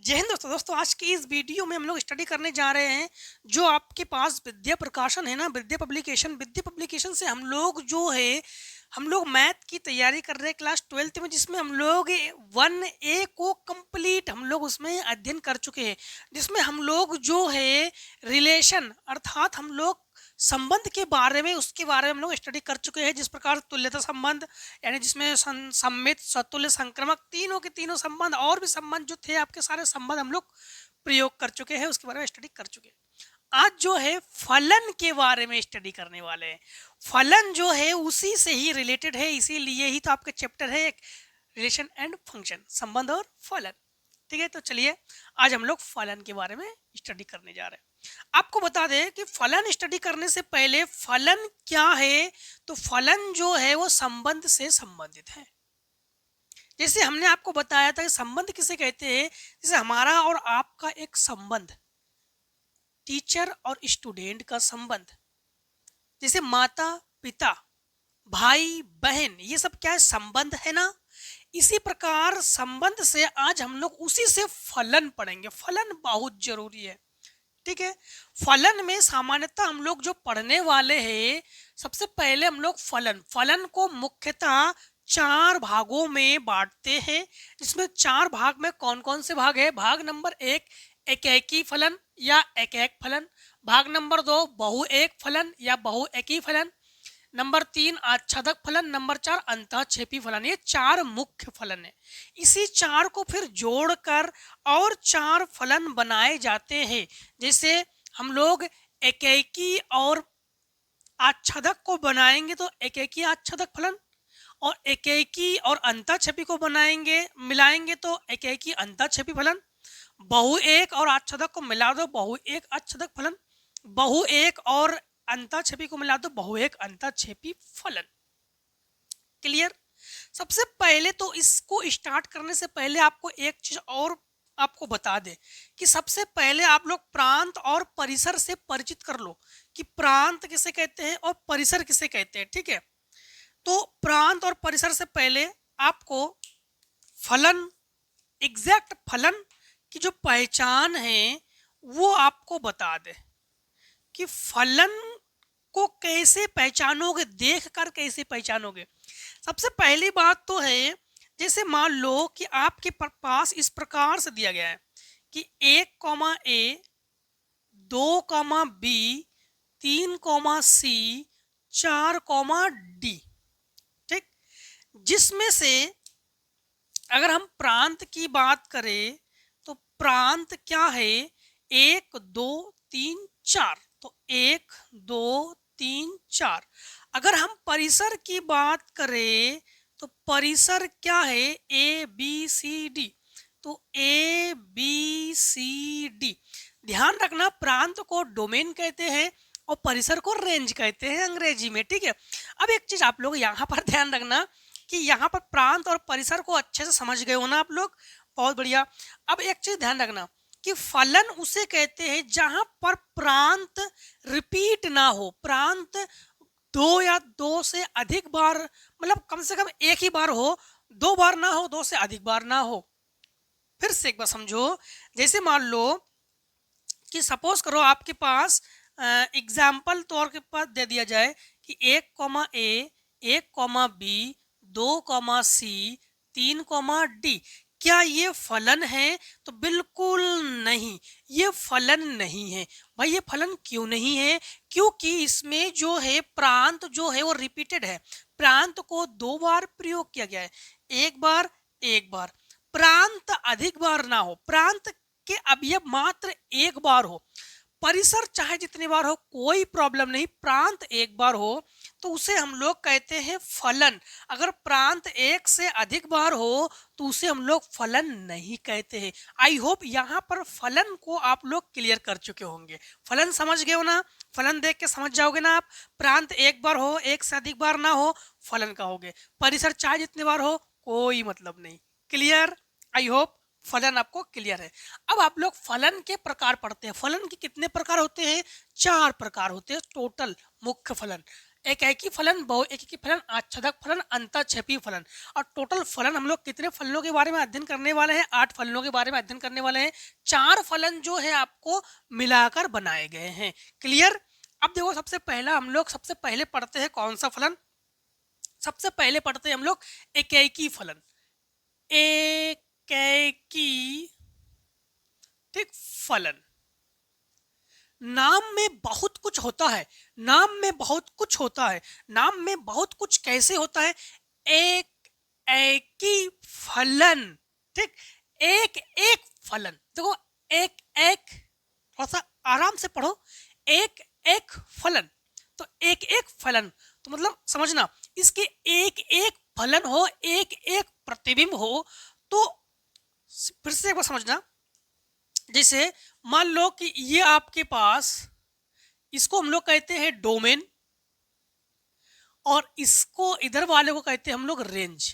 जय हिंद दोस्तों। आज की इस वीडियो में हम लोग स्टडी करने जा रहे हैं जो आपके पास विद्या प्रकाशन है ना, विद्या पब्लिकेशन से हम लोग मैथ की तैयारी कर रहे हैं क्लास 12th में, जिसमें हम लोग 1A को कंप्लीट हम लोग उसमें अध्ययन कर चुके हैं, जिसमें हम लोग जो है रिलेशन अर्थात हम लोग संबंध के बारे में उसके बारे में हम लोग स्टडी कर चुके हैं। जिस प्रकार तुल्यता संबंध यानी जिसमें सम्मित सतुल्य संक्रमक तीनों के तीनों संबंध और भी संबंध जो थे आपके सारे संबंध हम लोग प्रयोग कर चुके हैं, उसके बारे में स्टडी कर चुके हैं। आज जो है फलन के बारे में स्टडी करने वाले हैं। फलन जो है उसी से ही रिलेटेड है, इसीलिए ही तो आपका चैप्टर है एक रिलेशन एंड फंक्शन, संबंध और फलन। ठीक है, तो चलिए आज हम लोग फलन के बारे में स्टडी करने जा रहे हैं। आपको बता दें कि फलन स्टडी करने से पहले फलन क्या है, तो फलन जो है वो संबंध से संबंधित है। जैसे हमने आपको बताया था कि संबंध किसे कहते हैं, जैसे हमारा और आपका एक संबंध, टीचर और स्टूडेंट का संबंध, जैसे माता पिता भाई बहन, ये सब क्या है, संबंध है ना। इसी प्रकार संबंध से आज हम लोग उसी से फलन पढ़ेंगे। फलन बहुत जरूरी है। ठीक है, फलन में सामान्यतः हम लोग जो पढ़ने वाले हैं, सबसे पहले हम लोग फलन को मुख्यतः 4 भागों में बांटते हैं। इसमें 4 भाग में कौन कौन से भाग है? भाग नंबर 1 एकेकी फलन या एक फलन, भाग नंबर 2 बहुएक फलन या बहुएकी फलन, नंबर 3 आच्छादक फलन, नंबर 4 अंतःक्षेपी फलन। ये 4 मुख्य फलन है। इसी 4 को फिर जोड़कर और 4 फलन बनाए जाते हैं। जैसे हम लोग एकेकी और आच्छादक को बनाएंगे तो एकेकी आच्छादक फलन, और एकेकी और अंतःक्षेपी को बनाएंगे मिलाएंगे तो एकेकी अंतःक्षेपी फलन, बहुएक और आच्छादक को मिला दो बहुएक आच्छादक फलन, बहुएक और अंतःक्षेपी को मिला दो बहुएक अंतःक्षेपी फलन। क्लियर? सबसे पहले तो इसको स्टार्ट करने से पहले आपको एक चीज और आपको बता दे कि सबसे पहले आप लोग प्रांत और परिसर से परिचित कर लो कि प्रांत किसे कहते हैं और परिसर किसे कहते हैं। ठीक है, तो प्रांत और परिसर से पहले आपको फलन, एग्जैक्ट फलन की जो पहचान है वो आपको बता दे कि फलन को कैसे पहचानोगे, देखकर कैसे पहचानोगे। सबसे पहली बात तो है, जैसे मान लो कि आपके पास इस प्रकार से दिया गया है कि 1, A 2, B 3, C 4, D। ठीक, जिसमें से अगर हम प्रांत की बात करें तो प्रांत क्या है, 1 2 3 4, तो 1 2 3 4। अगर हम परिसर की बात करें तो परिसर क्या है, A B C D, तो A B C D। ध्यान रखना, प्रांत को डोमेन कहते हैं और परिसर को रेंज कहते हैं अंग्रेजी में। ठीक है, अब एक चीज आप लोग यहाँ पर ध्यान रखना कि यहाँ पर प्रांत और परिसर को अच्छे से समझ गए हो ना आप लोग, बहुत बढ़िया। अब एक चीज ध्यान रखना कि फलन उसे कहते हैं जहां पर प्रांत रिपीट ना हो, प्रांत 2 या 2 से अधिक बार, मतलब कम से कम एक ही बार हो, 2 बार ना हो, 2 से अधिक बार ना हो। फिर से एक बार समझो, जैसे मान लो कि सपोज करो आपके पास एग्जाम्पल तौर के पास दे दिया जाए कि 1, A 1, B 2, C 3, D। क्या ये फलन है? तो बिल्कुल नहीं, ये फलन नहीं है। भाई ये फलन क्यों नहीं है? क्योंकि इसमें जो है प्रांत जो है वो रिपीटेड है। प्रांत को 2 बार प्रयोग किया गया है, एक बार एक बार। प्रांत अधिक बार ना हो, प्रांत के अवयव मात्र एक बार हो। परिसर चाहे जितनी बार हो कोई प्रॉब्लम नहीं, प्रांत एक बार हो तो उसे हम लोग कहते हैं फलन। अगर प्रांत एक से अधिक बार हो तो उसे हम लोग फलन नहीं कहते हैं। आई होप यहाँ पर फलन को आप लोग क्लियर कर चुके होंगे। फलन समझ गए हो ना? फलन देख के समझ जाओगे ना आप। प्रांत एक बार हो, एक से अधिक बार ना हो, फलन कहोगे। परिसर चाहे जितनी बार हो कोई मतलब नहीं। क्लियर? आई होप फलन आपको क्लियर है। अब आप लोग फलन के प्रकार पढ़ते हैं। फलन के कितने प्रकार होते हैं? 4 प्रकार होते हैं टोटल मुख्य फलन। एकाकी फलन, बहुएकाकी फलन, आच्छादक फलन, अंतःक्षेपी फलन। और टोटल फलन हम लोग कितने फलनों के बारे में अध्ययन करने वाले हैं? 8 फलनों के बारे में अध्ययन करने वाले हैं। 4 फलन जो है आपको मिलाकर बनाए गए हैं। क्लियर? अब देखो, सबसे पहले पढ़ते हैं कौन सा फलन? सबसे पहले पढ़ते हैं हम लोग एकाकी फलन। एकाकी, ठीक, फलन। नाम में बहुत कुछ होता है, नाम में बहुत कुछ होता है। नाम में बहुत कुछ कैसे होता है? एक एक फलन, ठीक, एक एक फलन। देखो, एक एक, थोड़ा सा आराम से पढ़ो। एक एक फलन, तो एक एक फलन तो मतलब समझना, इसके एक एक फलन हो, एक एक प्रतिबिंब हो। तो फिर से एक बार समझना, जैसे मान लो कि ये आपके पास, इसको हम लोग कहते हैं डोमेन, और इसको इधर वाले को कहते हैं हम लोग रेंज।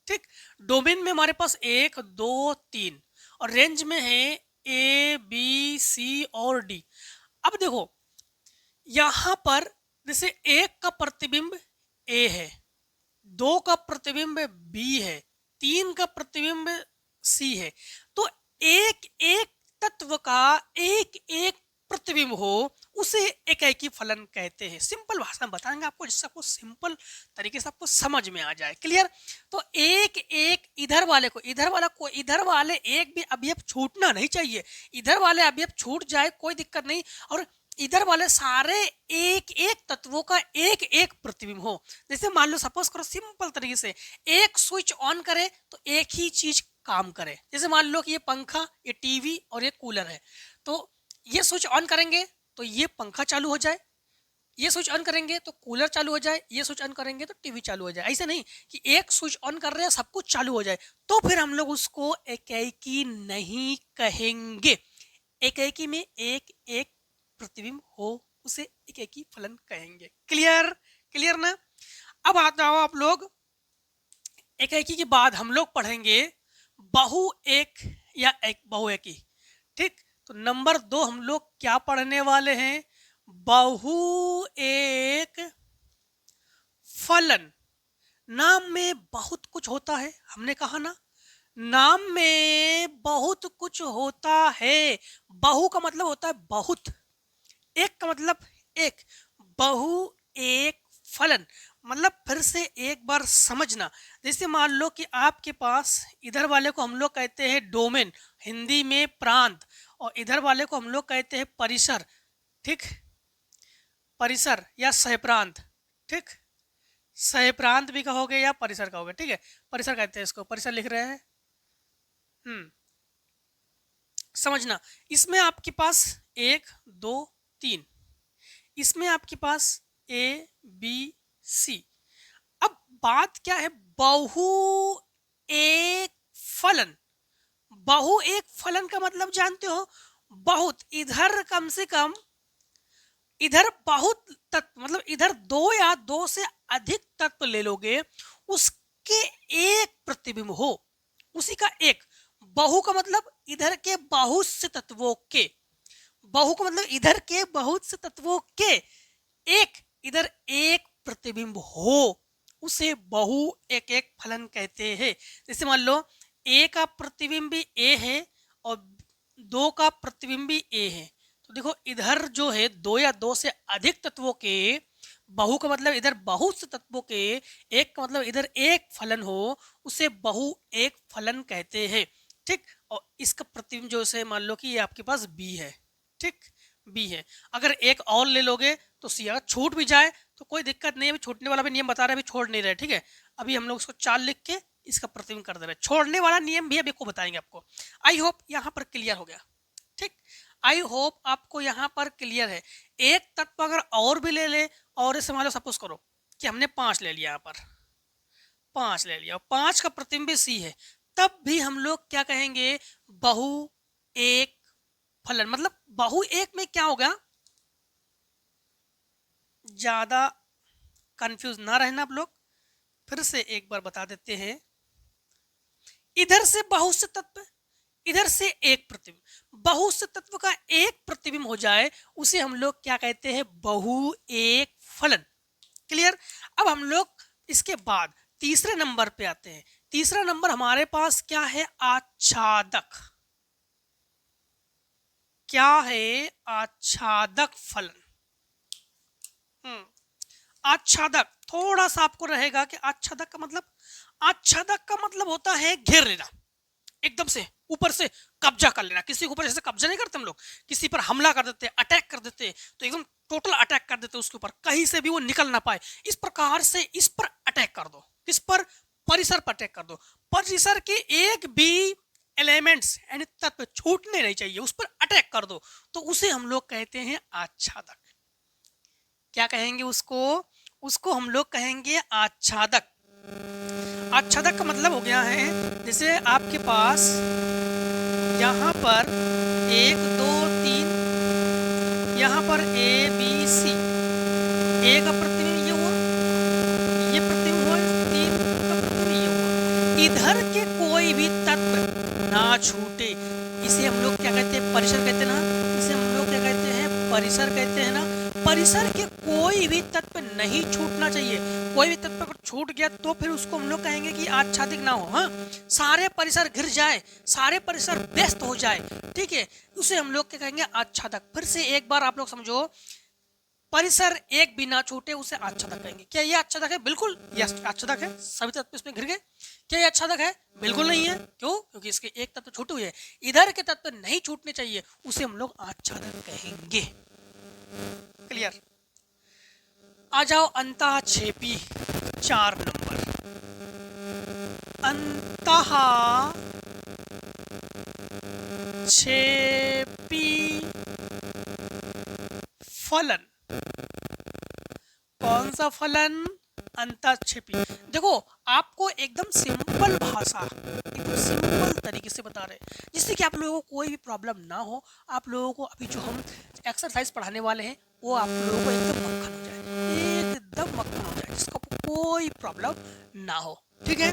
ठीक, डोमेन में हमारे पास 1 2 3 और रेंज में है ए बी सी और डी। अब देखो, यहां पर जैसे 1 का प्रतिबिंब ए है, 2 का प्रतिबिंब बी है, 3 का प्रतिबिंब सी है। तो एक एक तत्व का एक एक प्रतिबिंब हो, उसे एकाकी फलन कहते हैं। सिंपल भाषा में बताएंगे आपको, जिससे आपको सिंपल तरीके से आपको समझ में आ जाए। क्लियर? तो एक एक इधर वाले को, इधर वाले एक भी अवयव छूटना नहीं चाहिए। इधर वाले अवयव छूट जाए कोई दिक्कत नहीं, और इधर वाले सारे एक एक तत्वों का एक एक प्रतिबिंब हो। जैसे मान लो, सपोज करो सिंपल तरीके से, एक स्विच ऑन करे तो एक ही चीज काम करे। जैसे मान लो कि ये पंखा, ये टीवी और ये कूलर है, तो ये स्विच ऑन करेंगे तो ये पंखा चालू हो जाए, ये स्विच ऑन करेंगे तो कूलर चालू हो जाए, ये स्विच ऑन करेंगे तो टीवी चालू हो जाए। ऐसे नहीं कि एक स्विच ऑन कर रहे हैं सब कुछ चालू हो जाए, तो फिर हम लोग उसको एकाकी नहीं कहेंगे। एकाकी में एक एक प्रतिबिंब हो, उसे एकाकी फलन कहेंगे। क्लियर? क्लियर ना? अब आ जाओ आप लोग, एकाकी के बाद हम लोग पढ़ेंगे बहु एक या एक बहुएकी। ठीक, तो नंबर 2 हम लोग क्या पढ़ने वाले हैं? बहु एक फलन। नाम में बहुत कुछ होता है, हमने कहा ना, नाम में बहुत कुछ होता है। बहु का मतलब होता है बहुत, एक का मतलब एक। बहु एक फलन मतलब, फिर से एक बार समझना, जैसे मान लो कि आपके पास इधर वाले को हम लोग कहते हैं डोमेन, हिंदी में प्रांत, और इधर वाले को हम लोग कहते हैं परिसर। ठीक, परिसर या सहप्रांत। ठीक, सहप्रांत भी कहोगे या परिसर कहोगे। ठीक है, परिसर कहते हैं इसको, परिसर लिख रहे हैं। समझना, इसमें आपके पास 1 2 3, इसमें आपके पास ए बी सी। अब बात क्या है? बहु एक फलन। बहु एक फलन का मतलब जानते हो? बहुत, इधर कम से कम, इधर बहुत तत्व, मतलब इधर 2 या 2 से अधिक तत्व ले लोगे, उसके एक प्रतिबिंब हो, उसी का एक। बहु का मतलब इधर के बहुत से तत्वों के, बहु का मतलब इधर के बहुत से तत्वों के एक, इधर एक प्रतिबिंब हो, उसे बहु एक एक फलन कहते हैं। जैसे मान लो ए का प्रतिबिंब भी ए है और 2 का प्रतिबिंब भी ए है, तो देखो इधर जो है 2 या 2 से अधिक तत्वों के, बहु का मतलब इधर बहुत से तत्वों के, एक का मतलब इधर एक फलन हो, उसे बहु एक फलन कहते हैं। ठीक, और इसका प्रतिबिंब जो है मान लो कि ये आपके पास बी है। ठीक, बी है। अगर एक और ले लोगे तो सी, अगर छूट भी जाए तो कोई दिक्कत नहीं है, अभी छूटने वाला भी नियम बता रहे हैं, अभी छोड़ नहीं रहे। ठीक है, अभी हम लोग उसको 4 लिख के इसका प्रतिबिंब कर दे रहे हैं। छोड़ने वाला नियम भी अभी को बताएंगे आपको। आई होप यहाँ पर क्लियर हो गया। ठीक, आई होप आपको यहाँ पर क्लियर है। एक तत्व अगर और भी ले ले, और इसे मान लो सपोज करो कि हमने 5 ले लिया, यहाँ पर 5 ले लिया, 5 का प्रतिबिंब सी है, तब भी हम लोग क्या कहेंगे? बहु एक फलन। मतलब बहु एक में क्या होगा, ज्यादा कंफ्यूज ना रहना आप लोग, फिर से एक बार बता देते हैं। इधर से बहुत से तत्व, इधर से एक प्रतिबिंब, बहुत से तत्व का एक प्रतिबिंब हो जाए, उसे हम लोग क्या कहते हैं? बहु एक फलन। क्लियर। अब हम लोग इसके बाद तीसरे नंबर पे आते हैं। तीसरा नंबर हमारे पास क्या है? आच्छादक। क्या है? आच्छादक फलन। आच्छादक थोड़ा सा आपको रहेगा कि आच्छादक का मतलब होता है घेर लेना, एकदम से ऊपर से कब्जा कर लेना। किसी के ऊपर जैसे कब्जा नहीं करते हम लोग, किसी पर हमला कर देते, अटैक कर देते, तो एकदम टोटल अटैक कर देते उसके ऊपर, कहीं से भी वो निकल ना पाए। इस प्रकार से इस पर अटैक कर दो। किस पर? परिसर पर अटैक कर दो। परिसर के एक भी एलिमेंट्स यानी तत्व छूटने नहीं चाहिए, उस पर अटैक कर दो, तो उसे हम लोग कहते हैं आच्छादक। क्या कहेंगे उसको? उसको हम लोग कहेंगे आच्छादक। आच्छादक का मतलब हो गया है, जैसे आपके पास यहाँ पर 1 2 3, यहाँ पर A B C, A का प्रतिबिंब ये हुआ, ये प्रतिबिंब हुआ, 3 का प्रतिबिंब ये हुआ। इधर के कोई भी तत्व ना छूटे, इसे हम लोग क्या कहते हैं? परिसर कहते हैं ना। इसे हम लोग क्या कहते हैं? परिसर कहते हैं ना। परिसर के कोई भी तत्व नहीं छूटना चाहिए। कोई भी तत्व अगर छूट गया तो फिर उसको हम लोग कहेंगे कि आच्छादित ना हो। हाँ, सारे परिसर घिर जाए, सारे परिसर व्यस्त हो जाए, ठीक है, उसे हम लोग क्या कहेंगे? आच्छादक। फिर से एक बार आप लोग समझो, परिसर एक भी ना छूटे उसे आच्छादक कहेंगे। क्या ये आच्छादक है? बिल्कुल ये आच्छादक है। सभी तत्व इसमें घिर गए, क्या ये आच्छादक है? बिल्कुल नहीं है। क्यों? क्योंकि इसके एक तत्व छूटे हुए है, इधर के तत्व नहीं छूटने चाहिए, उसे हम लोग आच्छादक कहेंगे। क्लियर। आ जाओ अंतःक्षेपी 4 नंबर। अंतःक्षेपी फलन। कौन सा फलन? अंतःक्षेपी। देखो आपको एकदम सिंपल भाषा, एकदम सिंपल तरीके से बता रहे हैं, जिससे कि आप लोगों को कोई भी प्रॉब्लम ना हो। आप लोगों को अभी जो हम एक्सरसाइज पढ़ाने वाले हैं वो आप लोगों को एकदम मक्खन हो जाए, एकदम मक्खन हो जाए, जिसको कोई प्रॉब्लम ना हो, ठीक है।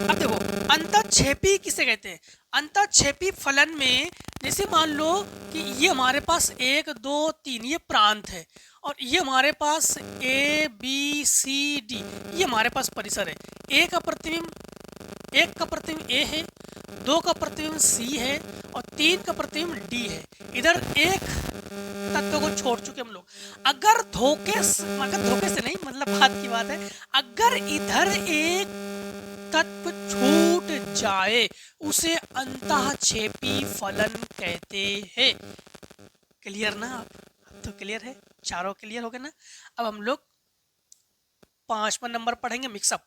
अब देखो अंतःक्षेपी किसे कहते हैं? अंतःक्षेपी फलन में जैसे मान लो कि ये हमारे पास 1 2 3 ये प्रांत है, और ये हमारे पास A B C D ये हमारे पास परिसर है। एक का प्रतिबिंब A है, 2 का प्रतिबिंब C है, और 3 का प्रतिबिंब D है। इधर एक तत्व को छोड़ चुके हम लोग। अगर धोखे से नहीं, मतलब बात की बात है, अगर इधर एक तत्व छूट जाए उसे अंतःक्षेपी फलन कहते हैं। क्लियर ना? आप तो क्लियर है, चारों क्लियर हो गए ना। अब हम लोग 5वां नंबर पढ़ेंगे, मिक्सअप।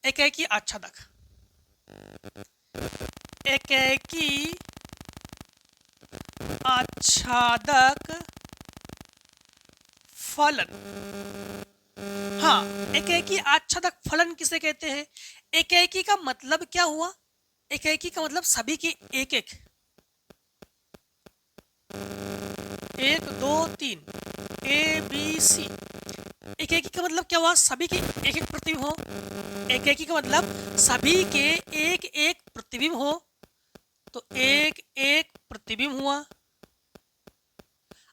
एकेकी आच्छादक। एकेकी आच्छादक फलन। हाँ, एकेकी आच्छादक फलन किसे कहते हैं? एकेकी का मतलब क्या हुआ? एकेकी का मतलब सभी के एक एक, 1 2 3 A B C। एकेकी का मतलब क्या हुआ? सभी के एक एक प्रतिबिंब हो। एकेकी का मतलब सभी के एक एक प्रतिबिंब हो, तो एक एक प्रतिबिंब हुआ।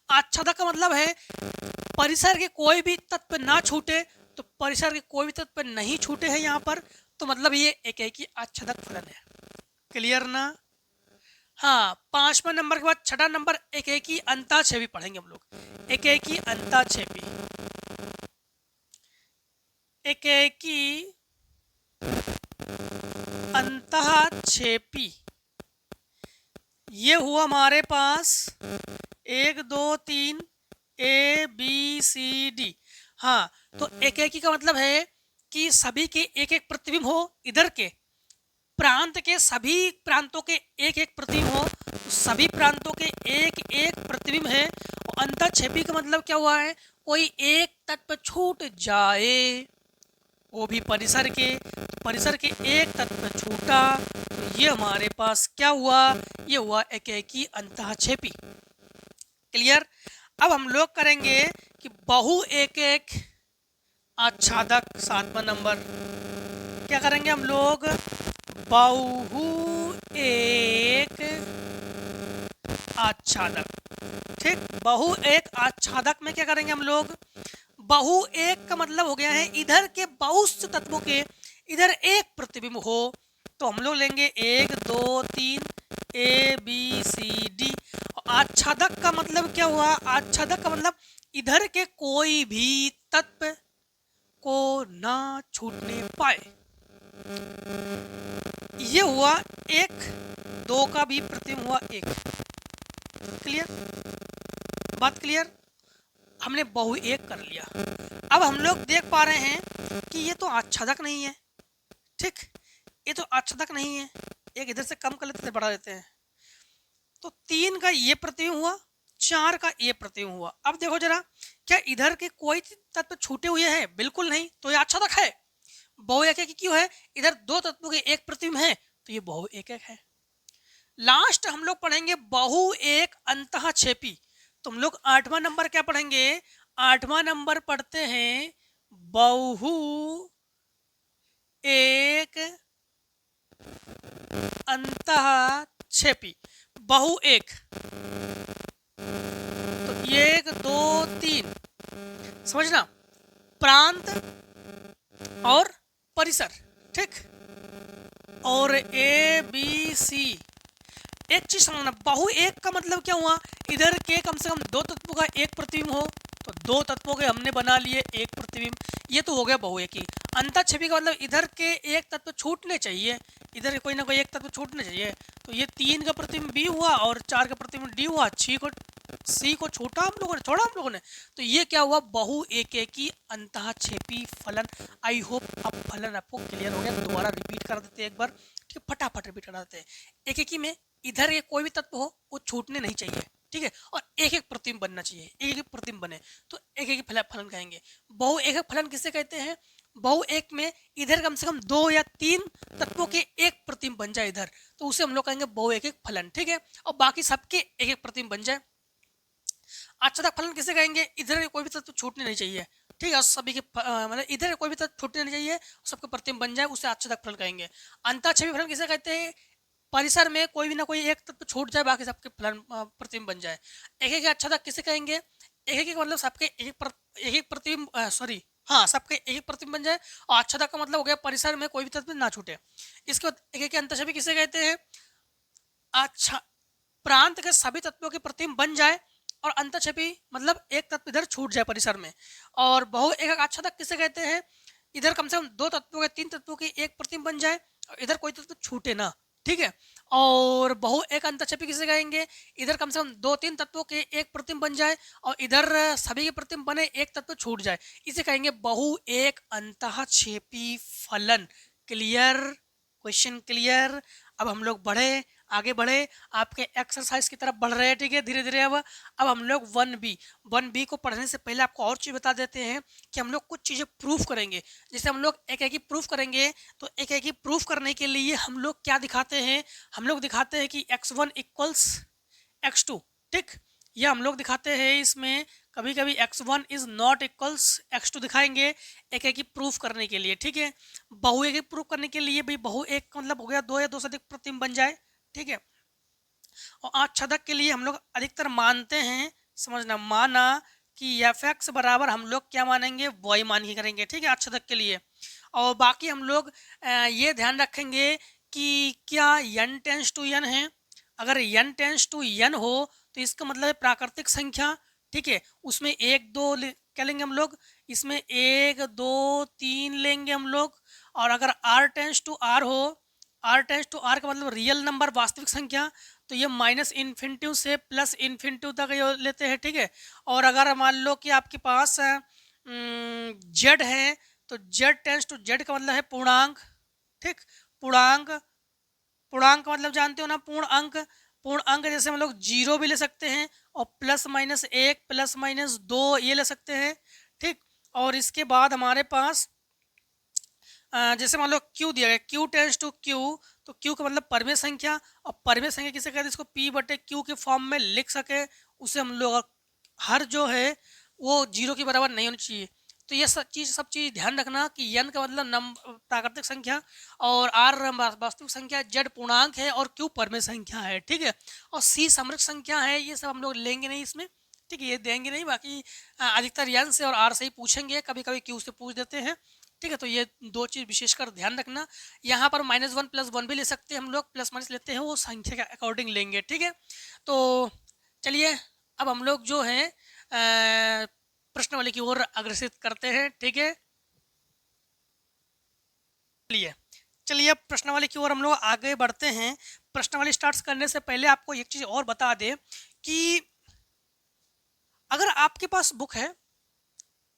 आच्छादक का मतलब है परिसर के कोई भी तत्व ना छूटे, तो परिसर के कोई भी तत्व नहीं छूटे हैं यहाँ पर, तो मतलब ये एकेकी आच्छादक फलन है। क्लियर ना? हाँ, 5वां नंबर के बाद 6वां नंबर एकेकी अंतःक्षेपी पढ़ेंगे हम लोग। एकेकी अंतःक्षेपी। एकेकी अंतःक्षेपी ये हुआ हमारे पास 1 2 3 A B C D। हाँ, तो एकेकी का मतलब है कि सभी के एक एक प्रतिबिंब हो, इधर के प्रांत के सभी प्रांतों के एक एक प्रतिबिंब हो, तो सभी प्रांतों के एक एक प्रतिबिंब है। और अंतःक्षेपी का मतलब क्या हुआ है? कोई एक तत्व छूट जाए, वो भी परिसर के, तो परिसर के एक तत्व छूटा, तो ये हमारे पास क्या हुआ? ये हुआ एकेकी अंतःक्षेपी। क्लियर। अब हम लोग करेंगे कि बहु एक एक आच्छादक। 7वां नंबर क्या करेंगे हम लोग? बहु एक आच्छादक। ठीक, बहु एक आच्छादक में क्या करेंगे हम लोग? बहु एक का मतलब हो गया है इधर के बहुत से तत्वों के इधर एक प्रतिबिंब हो, तो हम लोग लेंगे 1 2 3 ए बी सी डी। आच्छादक का मतलब क्या हुआ? आच्छादक का मतलब इधर के कोई भी तत्व को ना छूटने पाए। ये हुआ एक, दो का भी प्रतिबिंब हुआ एक। क्लियर? बात क्लियर? हमने बहु एक कर लिया। अब हम लोग देख पा रहे हैं कि ये तो आच्छादक नहीं है। ठीक, ये तो आच्छादक नहीं है। एक इधर से कम कर लेते हैं, बढ़ा देते हैं। तो 3 का ये प्रतिबिंब हुआ, 4 का ये प्रतिबिंब हुआ। अब देखो जरा, क्या इधर के कोई तत्व छूटे हुए हैं? बिल्कुल नहीं, तो ये आच्छादक है। बहु एक एक क्यों है? इधर दो तत्वों के एक प्रतिबिंब है, तो ये बहु एक एक है। लास्ट हम लोग पढ़ेंगे बहु एक अंतःक्षेपी। तुम लोग 8वां नंबर क्या पढ़ेंगे? 8वां नंबर पढ़ते हैं बहु एक अंतःक्षेपी। बहु एक, तो 1 2 3 समझना, प्रांत और परिसर। ठीक, और ए बी सी। एक चीज समझना, बहु एक का मतलब क्या हुआ? इधर के कम से कम दो तत्वों का एक प्रतिबिंब हो, तो दो तत्वों के हमने बना लिए एक प्रतिबिंब। ये तो हो गया बहु एक ही। अंतःक्षेपी का मतलब इधर के एक तत्व छूटने चाहिए, इधर के कोई ना कोई एक तत्व छूटने चाहिए। तो ये 3 का प्रतिबिंब बी हुआ और 4 का प्रतिबिंब डी हुआ। सी को छोटा हम लोगों ने, छोड़ा हम लोगों ने। तो ये क्या हुआ? बहु एक ही अंतःक्षेपी फलन। आई होप अब फलन आपको क्लियर हो गया। दोबारा रिपीट कर देते हैं एक बार, ठीक है? फटाफट रिपीट करा देते हैं। एक ही में इधर ये कोई भी तत्व हो वो छूटने नहीं चाहिए, ठीक है? और एक एक प्रतिबिंब बनना चाहिए, एक एक प्रतिबिंब बने तो एक एक फलन कहेंगे। बहु एक फलन किसे कहते हैं? बहु एक में इधर कम से कम 2 या 3 तत्वों के एक प्रतिबिंब बन जाए इधर, तो उसे हम लोग कहेंगे बहु एक फलन, ठीक है? और बाकी सबके एक एक प्रतिबिंब बन जाए। आच्छादक फलन किसे कहेंगे? इधर कोई भी तत्व छूटने नहीं चाहिए, ठीक है? सभी के मतलब इधर कोई भी तत्व छूटने नहीं चाहिए, सबके प्रतिबिंब बन जाए, उसे आच्छादक फलन कहेंगे। अंतःक्षेपी फलन किसे कहते हैं? परिसर में कोई भी ना कोई एक तत्व छूट जाए, बाकी सबके फलन प्रतिबिंब बन जाए। एक एक आच्छादक किसे कहेंगे? एक एक मतलब सबके एक एक प्रतिबिंब, सॉरी, हाँ, सबके एक एक प्रतिबिंब बन जाए। और आच्छादक का मतलब हो गया परिसर में कोई भी तत्व ना छूटे। इसके बाद एक एक अंतःक्षेपी किसे कहते हैं? अच्छा, प्रांत के सभी तत्वों के प्रतिबिंब बन जाए, और अंतःक्षेपी मतलब एक तत्व इधर छूट जाए परिसर में। और बहु एक आच्छादक किसे कहते हैं? इधर कम से कम 2 तत्वों के 3 तत्वों के एक प्रतिबिंब बन जाए और इधर कोई तत्व छूटे ना, ठीक है? और बहु एक अंतःक्षेपी किसे कहेंगे? इधर कम से कम 2-3 तत्वों के एक प्रतिबिंब बन जाए और इधर सभी के प्रतिबिंब बने, एक तत्व छूट जाए, इसे कहेंगे बहु एक अंतःक्षेपी फलन। क्लियर? Question clear? अब हम लोग आगे बढ़े, आपके एक्सरसाइज की तरफ बढ़ रहे हैं, ठीक है? धीरे धीरे अब हम लोग 1B को पढ़ने से पहले आपको और चीज़ बता देते हैं कि हम लोग कुछ चीज़ें प्रूफ करेंगे। जैसे हम लोग एक एक प्रूफ करेंगे, तो एक एक प्रूफ करने के लिए हम लोग क्या दिखाते हैं? हम लोग दिखाते हैं कि x1 इक्वल्स x2, ठीक? या हम लोग दिखाते हैं इसमें कभी कभी x1 is not equals x2 दिखाएंगे, एक एक प्रूफ करने के लिए, ठीक है? बहु एक प्रूफ करने के लिए भी बहु एक का मतलब हो गया 2 या 2 से अधिक प्रतिबिंब बन जाए, ठीक है? और आच्छादक के लिए हम लोग अधिकतर मानते हैं, समझना, माना कि f(x) बराबर हम लोग क्या मानेंगे? y मान ही करेंगे, ठीक है? आच्छादक के लिए। और बाकी हम लोग ये ध्यान रखेंगे कि क्या n टेंस टू n है। अगर n टेंस टू n हो तो इसका मतलब है प्राकृतिक संख्या, ठीक है? उसमें 1 2 क्या लेंगे हम लोग? इसमें 1 2 3 लेंगे हम लोग। और अगर r टेंस टू r हो, r टेंस टू r का मतलब रियल नंबर, वास्तविक संख्या, तो ये -इन्फिनिटी से +इन्फिनिटी तक ये लेते हैं, ठीक है? और अगर मान लो कि आपके पास z है, तो z टेंस टू z का मतलब है पूर्णांक, ठीक? पूर्णांक, पूर्णांक मतलब जानते हो ना, पूर्ण अंक। पूर्ण अंक जैसे हम लोग 0 भी ले सकते हैं और +-1 +-2 ये ले सकते हैं, ठीक? और इसके बाद हमारे पास जैसे मान लो q दिया गया, q टेंस टू q, तो q का मतलब परमेय संख्या। और परमेय संख्या किसे कहते हैं? इसको p/q के फॉर्म में लिख सके, उसे हम लोग हर जो है वो 0 के बराबर नहीं होनी चाहिए। तो ये सब चीज़ ध्यान रखना कि n का मतलब प्राकृतिक संख्या, और r वास्तविक संख्या, z पूर्णांक है और q परमेय संख्या है, ठीक है? और c समृद्ध संख्या है। ये सब हम लोग लेंगे नहीं इसमें, ठीक है, ये देंगे नहीं, बाकी अधिकतर यन से और आर से ही पूछेंगे, कभी कभी क्यू से पूछ देते हैं। ठीक है, तो ये दो चीज़ विशेषकर ध्यान रखना। यहाँ पर -1 +1 भी ले सकते हैं हम लोग, प्लस माइनस लेते हैं वो संख्या के अकॉर्डिंग लेंगे। ठीक है, तो चलिए अब हम लोग जो है प्रश्न वाले की ओर अग्रसित करते हैं। ठीक है, चलिए चलिए अब प्रश्न वाले की ओर हम लोग आगे बढ़ते हैं। प्रश्न वाली स्टार्ट करने से पहले आपको एक चीज़ और बता दें कि अगर आपके पास बुक है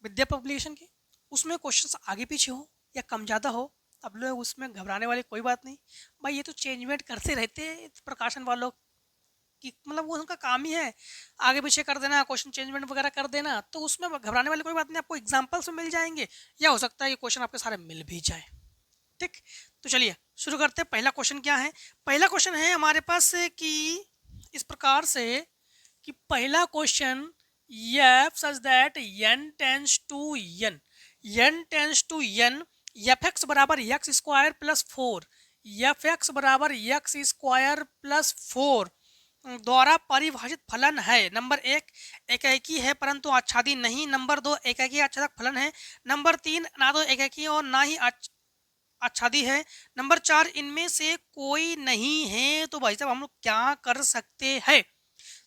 विद्या पब्लिकेशन की, उसमें क्वेश्चंस आगे पीछे हो या कम ज़्यादा हो, अब लोग उसमें घबराने वाली कोई बात नहीं। भाई ये तो चेंजमेंट करते रहते हैं प्रकाशन वालों की, मतलब वो उनका काम ही है आगे पीछे कर देना, क्वेश्चन चेंजमेंट वगैरह कर देना, तो उसमें घबराने वाली कोई बात नहीं। आपको एग्जाम्पल्स में मिल जाएंगे, या हो सकता है ये क्वेश्चन आपके सारे मिल भी जाए। ठीक, तो चलिए शुरू करते हैं। पहला क्वेश्चन क्या है? पहला क्वेश्चन है हमारे पास कि इस प्रकार से कि पहला question f such that n tends to n tends to n, fx बराबर x स्क्वायर प्लस 4, fx बराबर x स्क्वायर प्लस 4 द्वारा परिभाषित फलन है। नंबर 1 एकाकी है परंतु आच्छादी नहीं। नंबर 2 एकाकी आच्छादक फलन है। नंबर 3 ना तो एकाकी और ना ही आच्छादी है। नंबर 4 इनमें से कोई नहीं है। तो भाई साहब हम लोग क्या कर सकते हैं?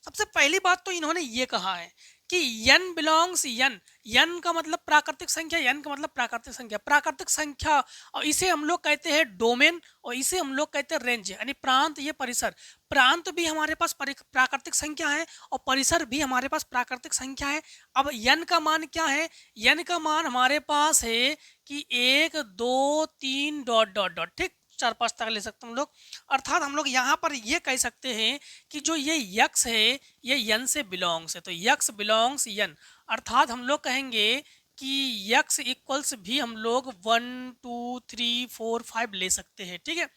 सबसे पहली बात तो इन्होंने ये कहा है कि n बिलोंग्स n का मतलब प्राकृतिक संख्या, n का मतलब प्राकृतिक संख्या, और इसे हम लोग कहते हैं डोमेन और इसे हम लोग कहते हैं रेंज, यानी प्रांत, ये परिसर। प्रांत भी हमारे पास प्राकृतिक संख्या है और परिसर भी हमारे पास प्राकृतिक संख्या है। अब n का मान क्या है? n का मान हमारे पास है कि 1 2 3 डॉट डॉट डॉट, ठीक, 4 5 तक ले सकते हैं हम लोग। अर्थात हम लोग यहाँ पर ये कह सकते हैं कि जो ये यक्स है ये यन से बिलोंग्स है, तो यक्स बिलोंग्स यन, अर्थात हम लोग कहेंगे कि यक्स इक्वल्स भी हम लोग 1 2 3 4 5 ले सकते हैं। ठीक है,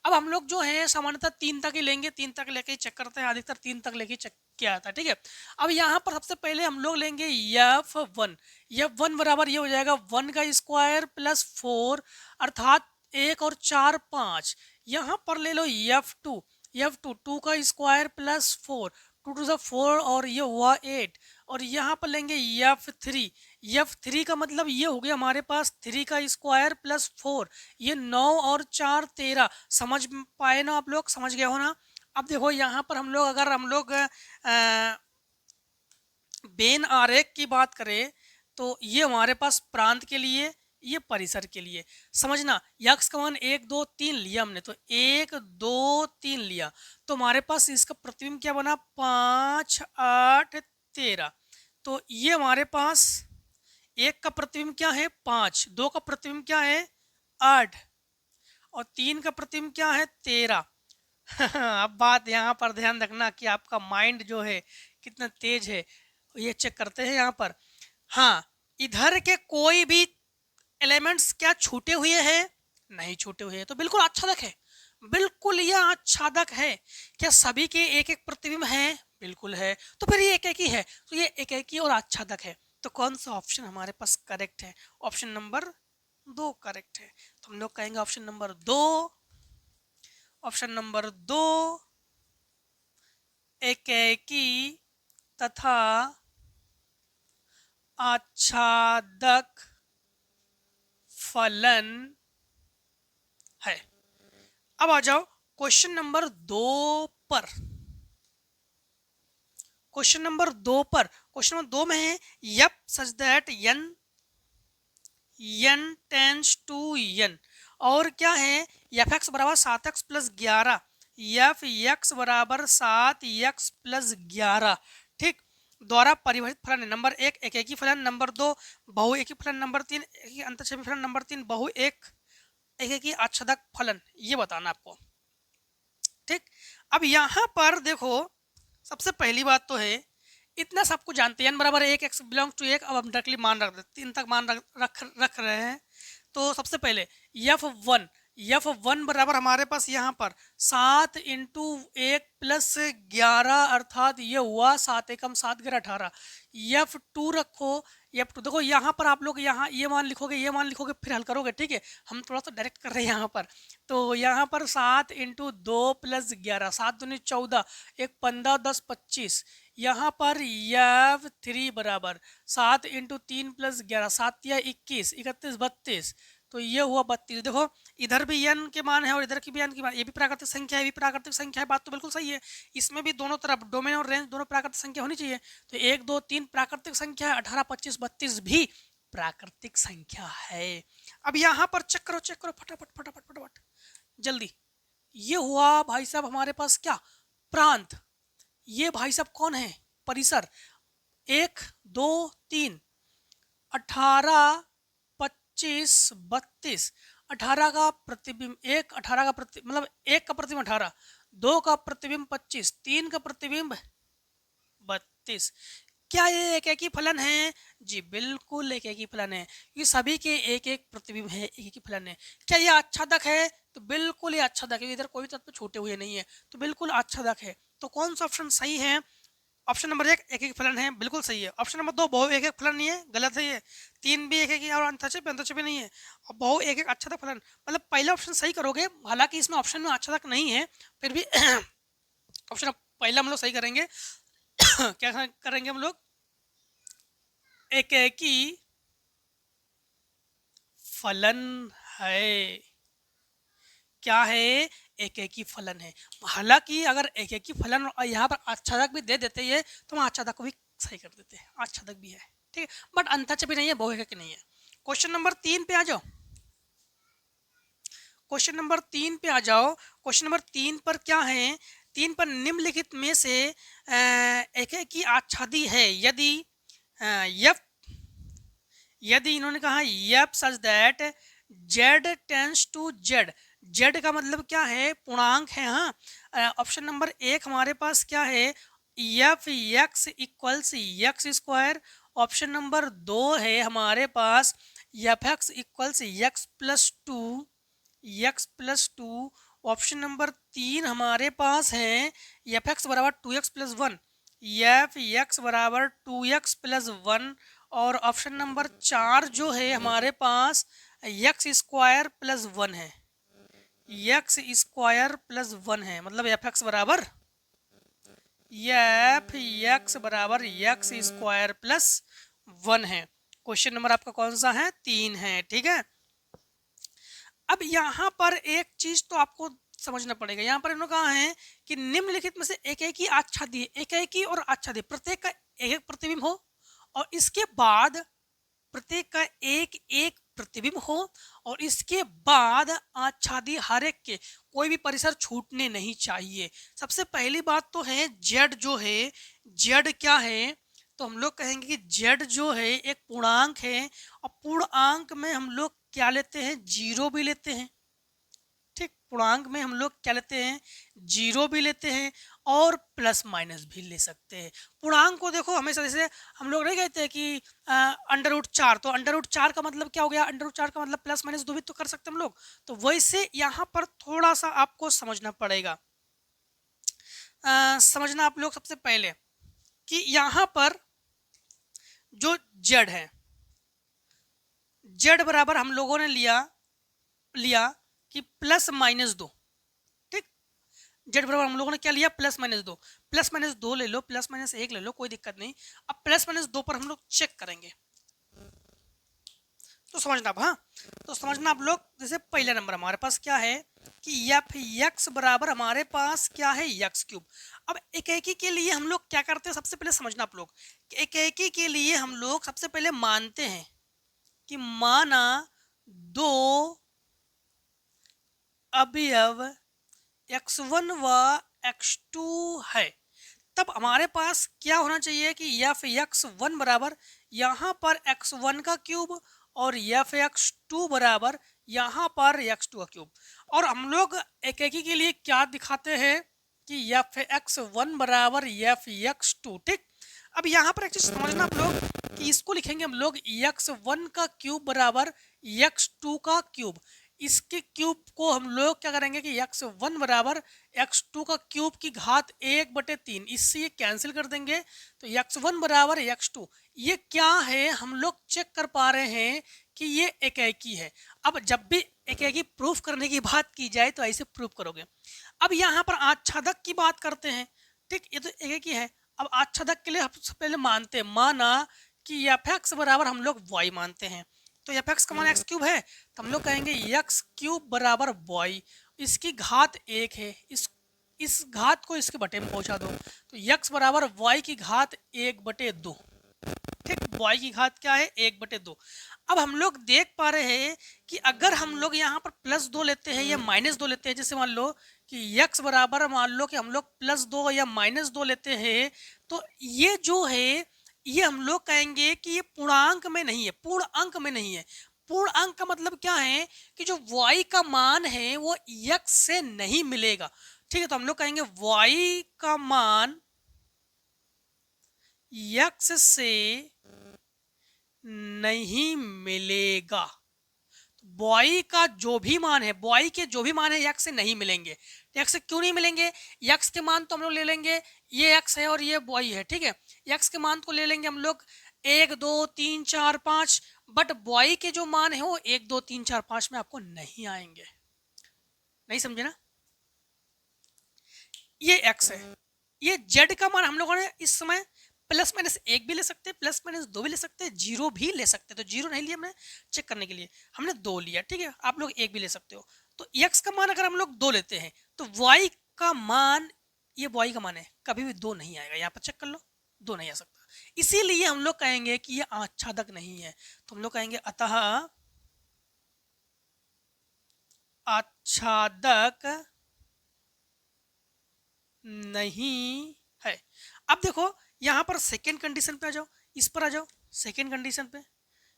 अब हम लोग जो है सामान्यतः 3 तक ही लेंगे, 3 तक लेके चेक करते हैं, अधिकतर 3 तक लेके चेक किया जाता है। ठीक है, अब यहाँ पर सबसे पहले हम लोग लेंगे f1 बराबर ये हो जाएगा 1 का स्क्वायर प्लस 4, अर्थात 1 और 4 5। यहाँ पर ले लो f2 2 का स्क्वायर प्लस 4, 2 टू 4 और ये हुआ 8। और यहाँ पर लेंगे f3 का मतलब ये हो गया हमारे पास 3 का स्क्वायर प्लस 4, ये 9 और 4 13। समझ पाए ना आप लोग? समझ गए हो ना? अब देखो यहाँ पर हम लोग बेन आरेख की बात करें तो ये हमारे पास प्रांत के लिए, ये परिसर के लिए। समझना, यक्स का मान 1 2 3 लिया हमने, तो 1 2 3 लिया, तो हमारे पास इसका प्रतिबिंब क्या बना? 5 8 13। तो ये हमारे पास 1 का प्रतिबिंब क्या है? 5, 2 का प्रतिबिंब क्या है? 8, और 3 का प्रतिबिंब क्या है? 13। अब बात यहाँ पर ध्यान रखना कि आपका माइंड जो है कितना तेज है, ये चेक करते हैं यहाँ पर। हाँ, इधर के कोई भी एलिमेंट्स क्या छूटे हुए हैं? नहीं छूटे हुए हैं, तो बिल्कुल आच्छादक है, बिल्कुल यह आच्छादक है। क्या सभी के एक एक प्रतिबिंब है? बिल्कुल है, तो फिर ये एकाकी है, तो ये एकाकी और आच्छादक है। तो कौन सा ऑप्शन हमारे पास करेक्ट है? ऑप्शन नंबर 2 करेक्ट है। तो हम लोग कहेंगे ऑप्शन नंबर 2, ऑप्शन नंबर 2 एकाकी तथा आच्छादक फलन है। अब आ जाओ क्वेश्चन नंबर 2 पर। क्वेश्चन नंबर 2 पर, क्वेश्चन नंबर 2 में है यप such that n tends to n, और क्या है? fx बराबर 7x प्लस 11, fx बराबर 7x प्लस 11, ठीक, द्वारा परिभाषित फलन है। नंबर 1 एकाकी फलन, नंबर 2 बहुएकी फलन, नंबर 3 एकाकी अंतःछेदी फलन, नंबर 3 एकाकी आच्छादक फलन, ये बताना आपको। ठीक, अब यहाँ पर देखो सबसे पहली बात तो है, इतना सबको जानते हैं n बराबर 1 x बिलोंग्स टू 1। अब हम डायरेक्टली मान रख देते, 3 तक मान रख रहे हैं। तो सबसे पहले f1 F1 बराबर हमारे पास यहाँ पर 7 इंटू 1 + 11 अर्थात ये हुआ 7 एकम 7 11 18। F2 रखो, F2 देखो यहाँ पर आप लोग यहाँ ये मान लिखोगे, ये मान लिखोगे, फिर हल करोगे, ठीक है। हम थोड़ा सा डायरेक्ट कर रहे हैं यहाँ पर। तो यहाँ पर 7 इंटू 2 + 11, 7 दूनी 14, 1 15 10 25। यहाँ पर F3 बराबर 7 इंटू 3 + 11, 7 या 21, 31 32, तो ये हुआ 32। देखो इधर भी n के मान है और इधर की भी n की मान, ये भी प्राकृतिक संख्या है, ये भी प्राकृतिक संख्या है, बात तो बिल्कुल सही है। इसमें भी दोनों तरफ डोमेन और रेंज दोनों प्राकृतिक संख्या होनी चाहिए। तो 1 2 3 प्राकृतिक संख्या है, 18 25 32 भी प्राकृतिक संख्या है। अब यहाँ पर चेक करो फटाफट फटाफट फटाफट जल्दी। ये हुआ भाई साहब हमारे पास क्या, प्रांत। ये भाई साहब कौन है, परिसर। 1 2 3 18 25 32, 18 का प्रतिबिंब 1, 18 का मतलब 1 का प्रतिबिंब 18, 2 का प्रतिबिंब 25, 3 का प्रतिबिंब 32। क्या ये एक एक ही फलन है? जी बिल्कुल एक एक ही फलन है। ये सभी के एक एक प्रतिबिंब है, एक एक ही फलन है। क्या ये आच्छादक है? तो बिल्कुल ये आच्छादक है, इधर कोई तत्व छूटे हुए नहीं है, तो बिल्कुल आच्छादक है। तो कौन सा ऑप्शन सही है? ऑप्शन नंबर 1 एक एक फलन है, बिल्कुल सही है। ऑप्शन नंबर 2 बहु एक एक फलन नहीं है, गलत है ये। 3 भी एक एक ही और अंतःक्षेप भी नहीं है, और बहु एक एक अच्छा फलन, मतलब पहला ऑप्शन सही करोगे। हालांकि इसमें ऑप्शन में अच्छा तक नहीं है, फिर भी ऑप्शन पहला हम लोग सही करेंगे। क्या करेंगे हम लोग? एक एक ही फलन है। क्या है? एक एक ही फलन है। हालांकि अगर एक एक ही फलन और यहाँ पर आच्छादक भी दे देते हैं तो हम आच्छादक को भी सही कर देते हैं, आच्छादक भी है, ठीक है, बट अंतःक्षेप भी नहीं है, बहु एक नहीं है। क्वेश्चन नंबर 3 पे आ जाओ। क्वेश्चन नंबर 3 पे आ जाओ। क्वेश्चन नंबर 3 पर क्या है? 3 पर निम्नलिखित में से एक एक की आच्छादी है यदि यदि इन्होंने कहा यप such that Z tends to Z. Z का मतलब क्या है? पूर्णांक है। हाँ, ऑप्शन नंबर 1 हमारे पास क्या है? F x equals x square. Option number 2 है हमारे पास f x equals x plus two. Option number 3 हमारे पास है एफ एक्स बराबर 2x+1, एफ एक्स बराबर 2x+1। और ऑप्शन नंबर 4 जो है हमारे पास एक्स स्क्वायर प्लस 1 है, एक्स स्क्वायर प्लस 1 है, मतलब एफ एक्स बराबर एक्स स्क्वायर प्लस 1 है। क्वेश्चन नंबर आपका कौन सा है? 3 है, ठीक है। अब यहाँ पर एक चीज तो आपको समझना पड़ेगा। यहाँ पर इन्होंने कहा है कि निम्नलिखित में से एक एक ही आच्छादी, एक एक ही और आच्छादी, प्रत्येक का एक एक प्रतिबिंब हो और इसके बाद प्रत्येक का एक एक प्रतिबिंब हो और इसके बाद आच्छादी हर एक के कोई भी परिसर छूटने नहीं चाहिए। सबसे पहली बात तो है जेड जो है, जेड क्या है? तो हम लोग कहेंगे कि जेड जो है एक पूर्णांक है और पूर्णांक में हम लोग क्या लेते हैं? जीरो भी लेते हैं, ठीक। पूर्णांक में हम लोग क्या लेते हैं? जीरो भी लेते हैं और प्लस माइनस भी ले सकते हैं। पूर्णांक को देखो हमेशा, जैसे हम लोग नहीं कहते हैं कि √4, तो √4 का मतलब क्या हो गया? √4 का मतलब प्लस माइनस दो भी तो कर सकते हैं हम लोग। तो वैसे यहाँ पर थोड़ा सा आपको समझना पड़ेगा। समझना आप लोग सबसे पहले कि यहाँ पर जो जेड है, जेड बराबर हम लोगों ने लिया कि +-2, ठीक। जेड बराबर हम लोगों ने क्या लिया? +-2। +-2 ले लो, +-1 ले लो, कोई दिक्कत नहीं। अब +-2 पर हम लोग चेक करेंगे, तो समझना आप। हाँ, तो समझना आप लोग। जैसे पहला नंबर हमारे पास क्या है कि एफ एक्स बराबर हमारे पास क्या है? x³। अब एकेकी के लिए हम लोग क्या करते हैं? सबसे पहले समझना आप लोग, एकेकी के लिए हम लोग सबसे पहले मानते हैं कि माना दो अवयव x1 व x2 है, तब हमारे पास क्या होना चाहिए कि एफ x1 बराबर यहाँ पर x1 का क्यूब और एफ x2 बराबर यहाँ पर x2 का क्यूब। और हम लोग एकेकी के लिए क्या दिखाते हैं कि एफ x1 बराबर एफ x2, ठीक। अब यहाँ पर एक चीज समझना आप लोग कि इसको लिखेंगे हम लोग x1 का क्यूब बराबर x2 का क्यूब। इसके क्यूब को हम लोग क्या करेंगे कि x1 बराबर x2 का क्यूब की घात 1/3, इससे ये कैंसिल कर देंगे। तो x1 बराबर x2, ये क्या है हम लोग चेक कर पा रहे हैं कि ये एकेकी है। अब जब भी एकेकी प्रूफ करने की बात की जाए तो ऐसे प्रूफ करोगे। अब यहाँ पर आच्छादक की बात करते हैं, ठीक, ये तो एकेकी है। अब आच्छादक के लिए सबसे पहले मानते हैं, माना कि f(x) बराबर हम लोग y मानते हैं, तो f(x) का मान x क्यूब है, तो हम लोग कहेंगे x क्यूब बराबर y, इसकी घात 1 है, इस घात को इसके बटे में पहुंचा दो, तो x बराबर y की घात 1/2। ठीक, y की घात क्या है 1/2। अब हम लोग देख पा रहे हैं कि अगर हम लोग यहाँ पर +2 लेते हैं या -2 लेते हैं, जैसे मान लो कि x बराबर मान लो कि हम लोग +2 या -2 लेते हैं, तो ये जो है ये हम लोग कहेंगे कि ये पूर्णांक में नहीं है, पूर्ण अंक में नहीं है। पूर्ण अंक का मतलब क्या है कि जो y का मान है वो x से नहीं मिलेगा। ठीक है, तो हम लोग कहेंगे y का मान x से नहीं मिलेगा। बॉय का जो भी मान है, बॉय के जो भी मान है x से नहीं मिलेंगे। x से क्यों नहीं मिलेंगे? x के मान तो हम लोग ले लेंगे, ये x है और ये बॉय है, ठीक है, x के मान को ले लेंगे हम लोग 1 2 3 4 5, बट बॉय के जो मान है वो 1 2 3 4 5 में आपको नहीं आएंगे। नहीं समझे ना? ये x है, ये z का मान हम लोगों ने इस समय +-1 भी ले सकते हैं, +-2 भी ले सकते हैं, 0 भी ले सकते हैं। तो 0 नहीं लिया हमने, चेक करने के लिए हमने 2 लिया, ठीक है, आप लोग 1 भी ले सकते हो। तो x का मान अगर हम लोग 2 लेते हैं तो y का मान, ये y का मान है, कभी भी 2 नहीं आएगा। यहाँ पर चेक कर लो, 2 नहीं आ सकता। इसीलिए हम लोग कहेंगे कि ये आच्छादक नहीं है। तो हम लोग कहेंगे अतः आच्छादक नहीं है। अब देखो यहाँ पर सेकेंड कंडीशन पे आ जाओ, इस पर आ जाओ। सेकेंड कंडीशन पे,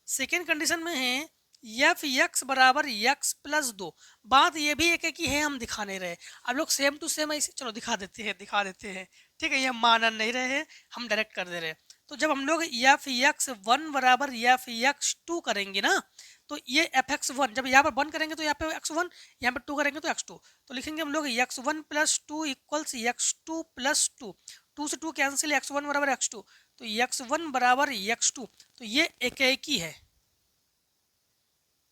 सेकेंड कंडीशन में है f(x) बराबर x+2। बात ये भी एक ही है, हम दिखा नहीं रहे। आप लोग सेम टू सेम ऐसे चलो दिखा देते हैं, ठीक है, ये मान नहीं रहे हैं, हम डायरेक्ट कर दे रहे हैं। तो जब हम लोग f(x1) बराबर f(x2) करेंगे ना, तो ये f(x1) जब यहाँ पर 1 करेंगे तो यहाँ पे x1, यहाँ पे 2 करेंगे तो x2, तो लिखेंगे हम लोग x1 + 2 = x2 + 2, 2 से 2 कैंसिल, x1 बराबर x2, तो x1 बराबर x2, तो ये एकेकी है।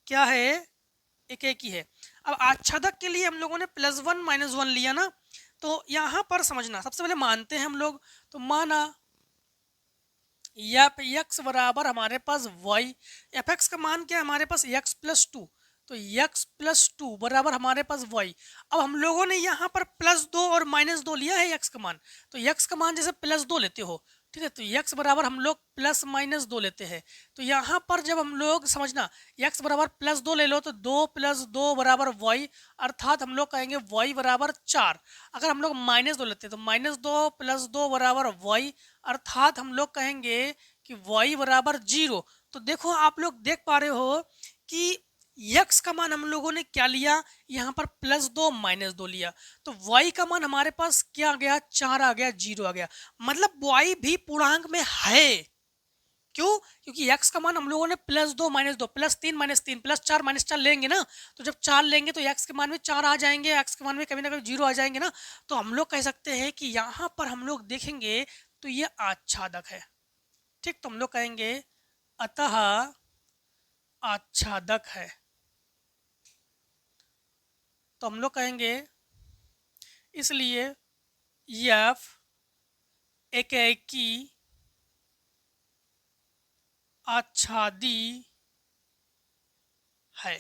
क्या है? एकेकी है। अब आच्छादक के लिए हम लोगों ने +1 -1 लिया ना, तो यहाँ पर समझना, सबसे पहले मानते हैं हम लोग, तो माना f(x) बराबर हमारे पास y, f(x) का मान क्या है हमारे पास x+2, तो x+2 बराबर हमारे पास y। अब हम लोगों ने यहाँ पर +2 और -2 लिया है x का मान, तो x का मान जैसे +2 लेते हो, ठीक है, तो x बराबर हम लोग +-2 लेते हैं। तो यहाँ पर जब हम लोग समझना x बराबर +2 ले लो तो 2 + 2 बराबर y, अर्थात हम लोग कहेंगे y बराबर 4। अगर हम लोग -2 लेते हैं तो -2 + 2 बराबर y, अर्थात हम लोग कहेंगे कि y बराबर 0। तो देखो आप लोग देख पा रहे हो कि x का मान हम लोगों ने क्या लिया, यहाँ पर +2 -2 लिया, तो y का मान हमारे पास क्या आ गया, 4 आ गया, 0 आ गया। मतलब y भी पूर्णांक में है। क्यों? क्योंकि x का मान हम लोगों ने +2 -2 +3 -3 +4 -4 लेंगे ना, तो जब 4 लेंगे तो x के मान में 4 आ जाएंगे, x के मान में कभी ना कभी 0 आ जाएंगे ना। तो हम लोग कह सकते हैं कि यहाँ पर हम लोग देखेंगे तो ये आच्छादक है। ठीक, तो हम लोग कहेंगे अतः आच्छादक है। तो हम लोग कहेंगे इसलिए f एकेकी आच्छादी है।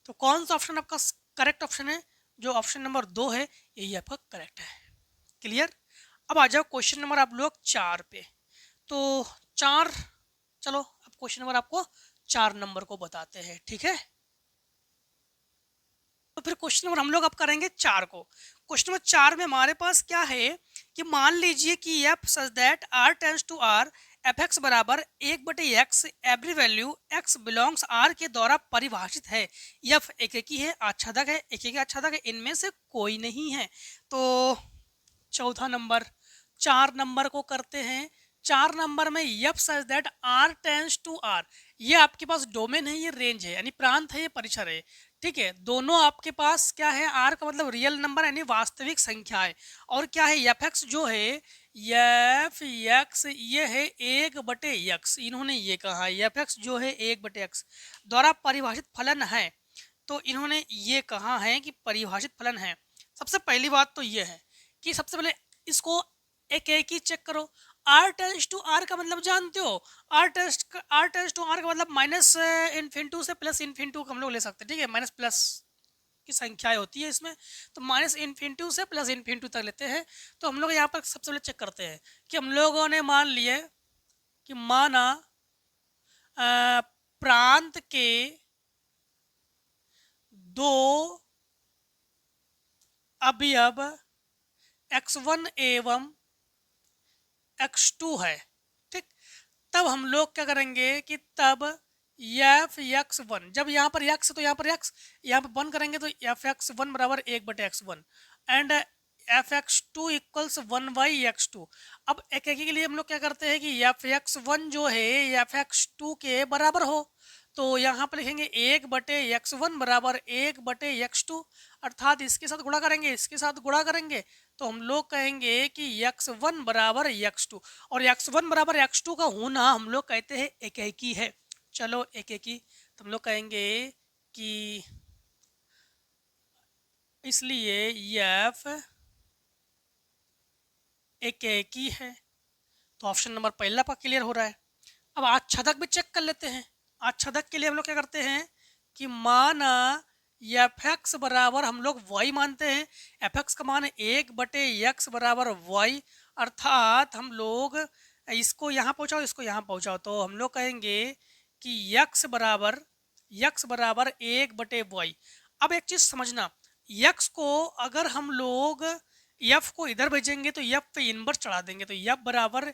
तो कौन सा ऑप्शन आपका करेक्ट ऑप्शन है? जो ऑप्शन नंबर 2 है यही आपका करेक्ट है। क्लियर? अब आ जाओ क्वेश्चन नंबर आप लोग 4 पे। तो 4, चलो अब क्वेश्चन नंबर आपको 4 नंबर को बताते हैं, ठीक है। तो फिर क्वेश्चन नंबर हम लोग अब करेंगे 4 को। क्वेश्चन नंबर 4 में हमारे पास क्या है कि मान लीजिए कि f such that r tends to r, f(x) बराबर 1/x every value x belongs r के द्वारा परिभाषित है। f एकेकी है, आच्छादक है, एकेकी आच्छादक है, इनमें से कोई नहीं है। तो चौथा नंबर, 4 नंबर को करते हैं। 4 नंबर में यप such that R tends to R, ये आपके पास डोमेन है, ये रेंज है, यानी प्रांत है, ये परिसर है। ठीक है, दोनों आपके पास क्या है, आर का मतलब रियल नंबर यानी वास्तविक संख्या है। और क्या है, एफ एक्स जो है, एफ एक्स ये है 1/x, इन्होंने ये कहा एफ एक्स जो है 1/x द्वारा परिभाषित फलन है। तो इन्होंने ये कहा है कि परिभाषित फलन है। सबसे पहली बात तो ये है कि सबसे पहले इसको एक ही चेक करो। आर टेंस टू आर का मतलब जानते हो, आर टेंस टू आर का मतलब माइनस इन्फिनिटू से प्लस इन्फिनिटू हम लोग ले सकते हैं। ठीक है, माइनस प्लस की संख्याएं होती है इसमें, तो माइनस इन्फिनिटू से प्लस इन्फिनिटू तक लेते हैं। तो हम लोग यहाँ पर सबसे पहले चेक करते हैं कि हम लोगों ने मान लिए कि माना प्रांत के दो अवयव x1 एवं x2 है। ठीक, तब हम लोग क्या करेंगे कि तब एफ एक्स वन, जब यहाँ पर x तो यहाँ पर x, यहाँ पर 1 करेंगे तो एफ एक्स वन बराबर 1/x1 and F x two equals 1/x2। अब एक के लिए हम लोग क्या करते हैं कि एफ एक्स वन जो है एफ एक्स टू के बराबर हो, तो यहाँ पर लिखेंगे 1/x1 बराबर 1/x2, अर्थात इसके साथ गुणा करेंगे, इसके साथ गुणा करेंगे, तो हम लोग कहेंगे कि x1 बराबर x2, और x1 बराबर x2 का होना हम लोग कहते हैं एकेकी है। चलो एकेकी, तो हम लोग कहेंगे कि इसलिए एफ एकेकी है। तो ऑप्शन नंबर पहला पर क्लियर हो रहा है। अब आच्छादक भी चेक कर लेते हैं। आच्छादक के लिए हम लोग क्या करते हैं कि माना एफ एक्स बराबर हम लोग वाई मानते हैं, एफ एक्स का मान 1/x बराबर वाई, अर्थात हम लोग इसको यहाँ पहुँचाओ, इसको यहाँ पहुँचाओ, तो हम लोग कहेंगे कि x बराबर 1/y। अब एक चीज़ समझना, x को अगर हम लोग f को इधर भेजेंगे तो f पे इनवर्स चढ़ा देंगे, तो f बराबर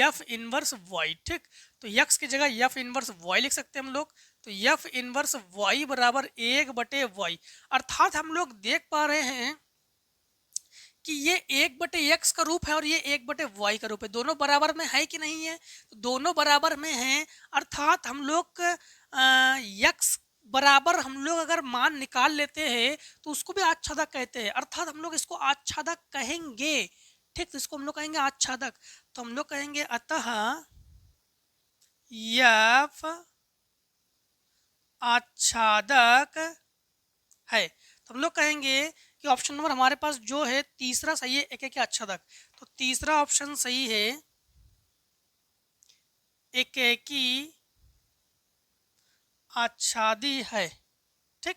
f इनवर्स y। ठीक, तो x की जगह f इनवर्स y लिख सकते हैं हम लोग, तो f इनवर्स y बराबर 1/y, अर्थात हम लोग देख पा रहे हैं कि ये 1/x का रूप है और ये 1/y का रूप है, दोनों बराबर में है कि नहीं है, तो दोनों बराबर में हैं, अर्थात हम लोग x बराबर हम लोग अगर मान निकाल लेते हैं तो उसको भी आच्छादक कहते हैं, अर्थात हम लोग इसको आच्छादक कहेंगे। ठीक, तो इसको हम लोग कहेंगे आच्छादक, तो हम लोग कहेंगे अतः यफ आच्छादक है। तो हम लोग कहेंगे कि ऑप्शन नंबर हमारे पास जो है तीसरा सही है, एक एक आच्छादक, तो तीसरा ऑप्शन सही है, एक की आच्छादी है। ठीक,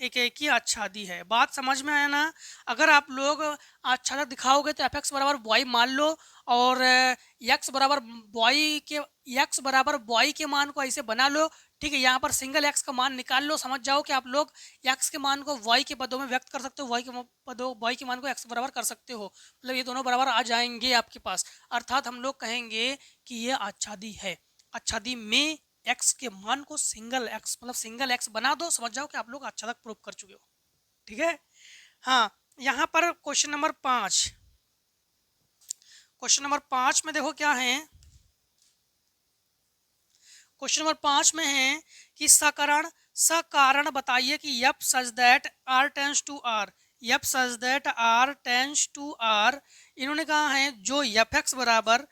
एक ही आच्छादी है। बात समझ में आया ना? अगर आप लोग आच्छादक दिखाओगे तो एफ एक्स बराबर वाई मान लो, और एक्स बराबर वाई के मान को ऐसे बना लो। ठीक है, यहाँ पर सिंगल एक्स का मान निकाल लो, समझ जाओ कि आप लोग एक्स के मान को वाई के पदों में व्यक्त कर सकते हो, वाई के मान को एक्स बराबर कर सकते हो, मतलब ये दोनों बराबर आ जाएंगे आपके पास, अर्थात हम लोग कहेंगे कि ये आच्छादी है। आच्छादी में एक्स के मान को सिंगल एक्स मतलब सिंगल एक्स बना दो, समझ जाओ कि आप लोग आच्छादक प्रूव कर चुके हो। ठीक है, हाँ, यहाँ पर क्वेश्चन नंबर 5, क्वेश्चन नंबर 5 में देखो क्या है, क्वेश्चन नंबर 5 में है कि सकारण बताइए कि यप such that R tends to R, यप such that R tends to R, इन्होंने कहा है जो एफ एक्स बराबर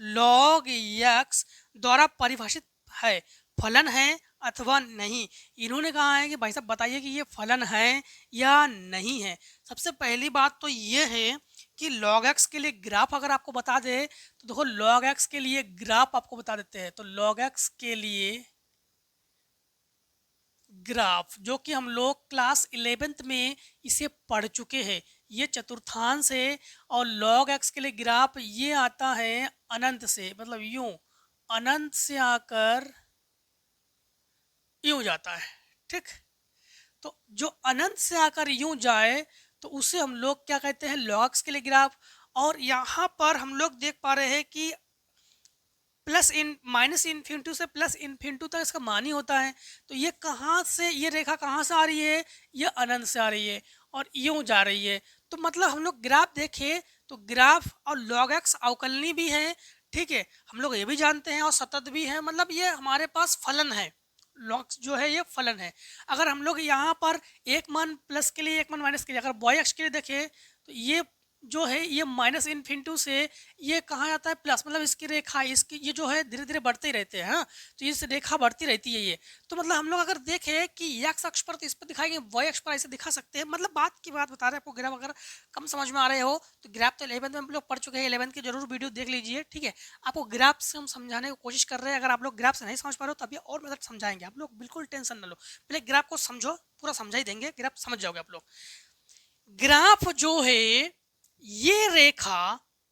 log x द्वारा परिभाषित है, फलन है अथवा नहीं। इन्होंने कहा है कि भाई साहब बताइए कि ये फलन है या नहीं है। सबसे पहली बात तो ये है कि log x के लिए ग्राफ अगर आपको बता दे तो देखो log x के लिए ग्राफ आपको बता देते हैं, तो log x के लिए ग्राफ जो कि हम लोग क्लास 11th में इसे पढ़ चुके हैं, ये चतुर्थांश है, और log x के लिए ग्राफ ये आता है अनंत से, मतलब यूं अनंत से आकर यूं जाता है। ठीक, तो जो अनंत से आकर यूं जाए तो उसे हम लोग क्या कहते हैं, log x के लिए ग्राफ। और यहाँ पर हम लोग देख पा रहे हैं कि माइनस इन्फिनिटी से प्लस इन्फिनिटी तक इसका मान ही होता है, तो ये कहाँ से, ये रेखा कहाँ से आ रही है, ये अनंत से आ रही है और यूं जा रही है, तो मतलब हम लोग ग्राफ देखें तो ग्राफ और लॉग एक्स अवकलनी भी है, ठीक है, हम लोग ये भी जानते हैं और सतत भी है, मतलब ये हमारे पास फलन है, लॉग जो है ये फलन है। अगर हम लोग यहाँ पर एक मान प्लस के लिए एक मान माइनस के लिए, अगर वाई एक्स के लिए देखें तो ये जो है ये माइनस इन्फिनिटी से ये कहाँ जाता है प्लस, मतलब इसकी रेखा इसकी ये जो है धीरे धीरे बढ़ते ही रहते हैं, हाँ, तो इस रेखा बढ़ती रहती है ये। तो मतलब हम लोग अगर देखें कि एक्स अक्ष पर तो इस पर दिखाएंगे, वाई अक्ष पर ऐसे दिखा सकते हैं, मतलब बात की बात बता रहे हैं आपको। ग्राफ अगर कम समझ में आ रहे हो तो ग्राफ तो 11th में हम लोग पढ़ चुके हैं, 11th की जरूर वीडियो देख लीजिए, ठीक है। आपको ग्राफ से हम समझाने की कोशिश कर रहे हैं, अगर आप लोग ग्राफ से नहीं समझ पा रहे हो तो अभी और मेथड समझाएंगे, आप लोग बिल्कुल टेंशन ना लो, पहले ग्राफ को समझो, पूरा समझा ही देंगे, ग्राफ समझ जाओगे आप लोग। ग्राफ जो है ये रेखा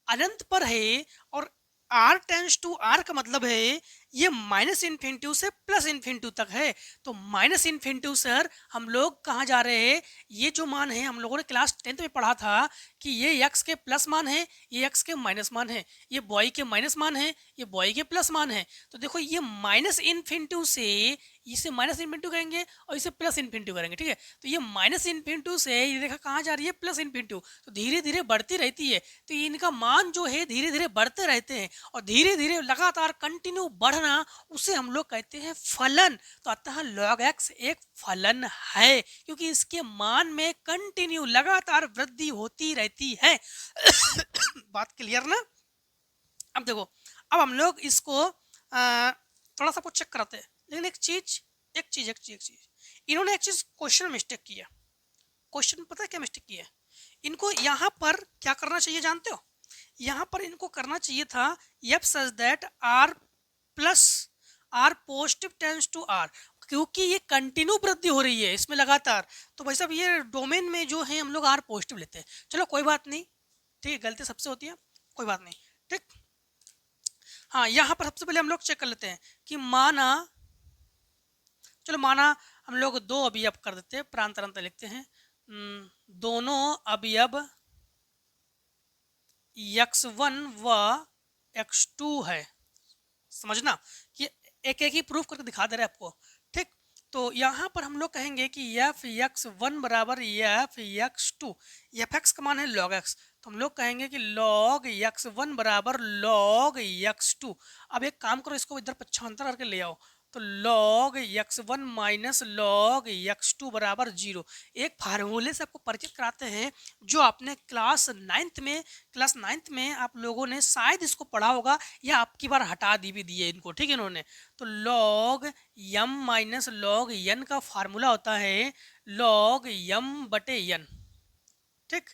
अनंत पर है और r टेंस टू r का मतलब है ये माइनस इन्फिनिटी से प्लस इन्फिनिटी तक है। तो माइनस इन्फिनिटी सर हम लोग कहाँ जा रहे हैं, ये जो मान है हम लोगों ने क्लास 10th में पढ़ा था कि ये x के प्लस मान है, ये x के माइनस मान है, ये बॉय के माइनस मान है, ये बॉय के प्लस मान है। तो देखो ये माइनस इन्फिनिटी से इसे माइनस इन्फिनिटी करेंगे और इसे प्लस इन्फिनिटी करेंगे, ठीक है। तो ये माइनस इन्फिनिटी से ये देखा कहाँ जा रही है, प्लस इन्फिनिटी, तो धीरे धीरे बढ़ती रहती है। तो इनका मान जो है धीरे धीरे बढ़ते रहते हैं और धीरे धीरे लगातार कंटिन्यू बढ़ना उसे हम लोग कहते हैं फलन। तो अतः log x एक फलन है क्योंकि इसके मान में कंटिन्यू लगातार वृद्धि होती रहती है। बात क्लियर ना। अब देखो, अब हम लोग इसको थोड़ा सा कुछ चेक कराते हैं, लेकिन एक चीज इन्होंने एक चीज क्वेश्चन मिस्टेक किया। क्वेश्चन पता है क्या मिस्टेक किया है इनको, यहाँ पर क्या करना चाहिए जानते हो, यहाँ पर इनको करना चाहिए था f such that R plus R positive tends to R, क्योंकि ये कंटिन्यू वृद्धि हो रही है इसमें लगातार। तो भाई साहब ये डोमेन में जो है हम लोग आर पॉजिटिव लेते हैं, चलो कोई बात नहीं, ठीक है, गलती सबसे होती है, कोई बात नहीं, ठीक। हाँ, यहाँ पर सबसे पहले हम लोग चेक कर लेते हैं कि माना, चलो माना हम लोग दो अवयव कर देते हैं, प्रांतरंतर लिखते हैं, दोनों अवयव x1 व x2 है, समझना कि एक एक ही प्रूफ करके दिखा दे रहे हैं आपको, ठीक। तो यहाँ पर हम लोग कहेंगे कि एफ एक्स वन बराबर f x two, f x का मान है लॉग एक्स, तो हम लोग कहेंगे कि लॉग एक्स वन बराबर लॉग एक्स टू। अब एक काम करो, इसको इधर पक्षांतर करके ले आओ, तो log x one minus log x two बराबर 0। एक फार्मूले से आपको परिचित कराते हैं जो आपने क्लास नाइन्थ में आप लोगों ने शायद इसको पढ़ा होगा या आपकी बार हटा दी भी दिए इनको, ठीक है इन्होंने। तो लॉग यम माइनस लॉग यन का फार्मूला होता है लॉग यम बटे यन, ठीक,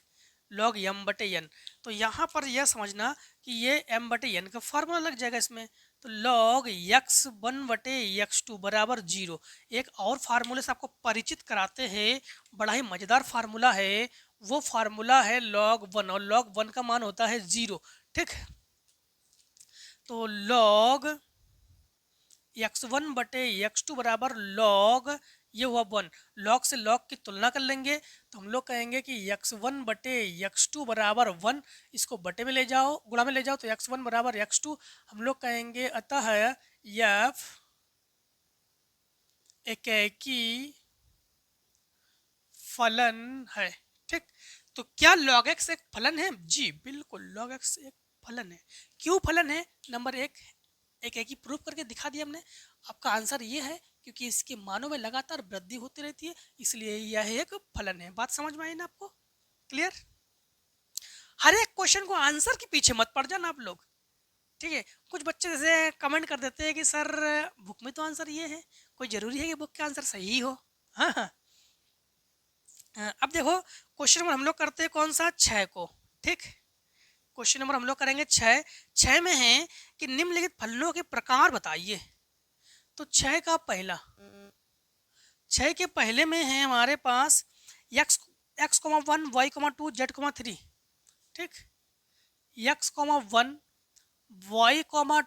लॉग यम बटे यन। तो यहाँ पर यह समझना कि ये एम बटे यन का फार्मूला लग जाएगा इसमें, तो लॉग यक्स वन बटे यक्स टू बराबर 0। एक और फार्मूले से आपको परिचित कराते हैं, बड़ा ही मज़ेदार फार्मूला है, वो फार्मूला है लॉग वन, और लॉग वन का मान होता है 0, ठीक। तो लॉग एक्स वन बटे एक्स टू बराबर लॉग, ये हुआ 1, लॉग से लॉग की तुलना कर लेंगे तो हम लोग कहेंगे कि एक्स वन बटे एक्स टू बराबर 1, इसको बटे में ले जाओ, गुणा में ले जाओ, तो एक्स वन बराबर एक्स टू हम लोग कहेंगे अतः एफ एकेकी फलन है, ठीक। तो क्या लॉग एक्स एक फलन है? जी बिल्कुल, लॉग एक्स एक फलन है। क्यों फलन है? नंबर एक ही प्रूफ करके दिखा दिया हमने। आपका आंसर ये है क्योंकि इसके मानों में लगातार वृद्धि होती रहती है, इसलिए यह एक फलन है। बात समझ में आई ना आपको? क्लियर? हर एक क्वेश्चन को आंसर के पीछे मत पड़ जाना आप लोग, ठीक है। कुछ बच्चे जैसे कमेंट कर देते हैं कि सर बुक में तो आंसर ये है, कोई जरूरी है कि बुक का आंसर सही हो? हाँ हाँ। अब देखो क्वेश्चन नंबर हम लोग करते हैं कौन सा, 6 को, ठीक। क्वेश्चन नंबर हम लोग करेंगे 6 में है कि निम्नलिखित फलनों के प्रकार बताइए। तो 6 का पहला, 6 के पहले में है हमारे पास x x, 1 y, 2 z, 3, ठीक। x, 1 y,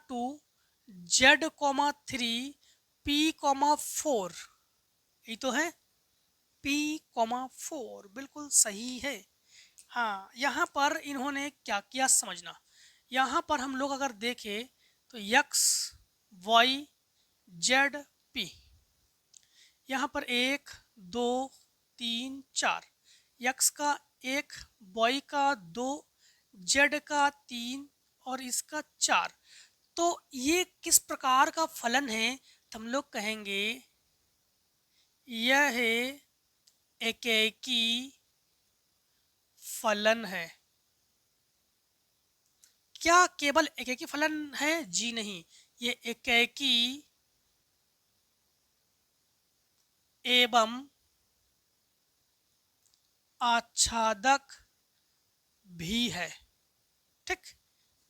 2 z, 3 p, 4, ये तो है p, 4, बिल्कुल सही है। हाँ, यहाँ पर इन्होंने क्या किया समझना, यहाँ पर हम लोग अगर देखें तो x y z p, यहाँ पर 1 2 3 4, x का 1, वाई का 2, जेड का 3 और इसका 4। तो ये किस प्रकार का फलन है? तो हम लोग कहेंगे यह एकेकी फलन है। क्या केवल एकेकी फलन है? जी नहीं, ये एकेकी एवं आच्छादक भी है। ठीक,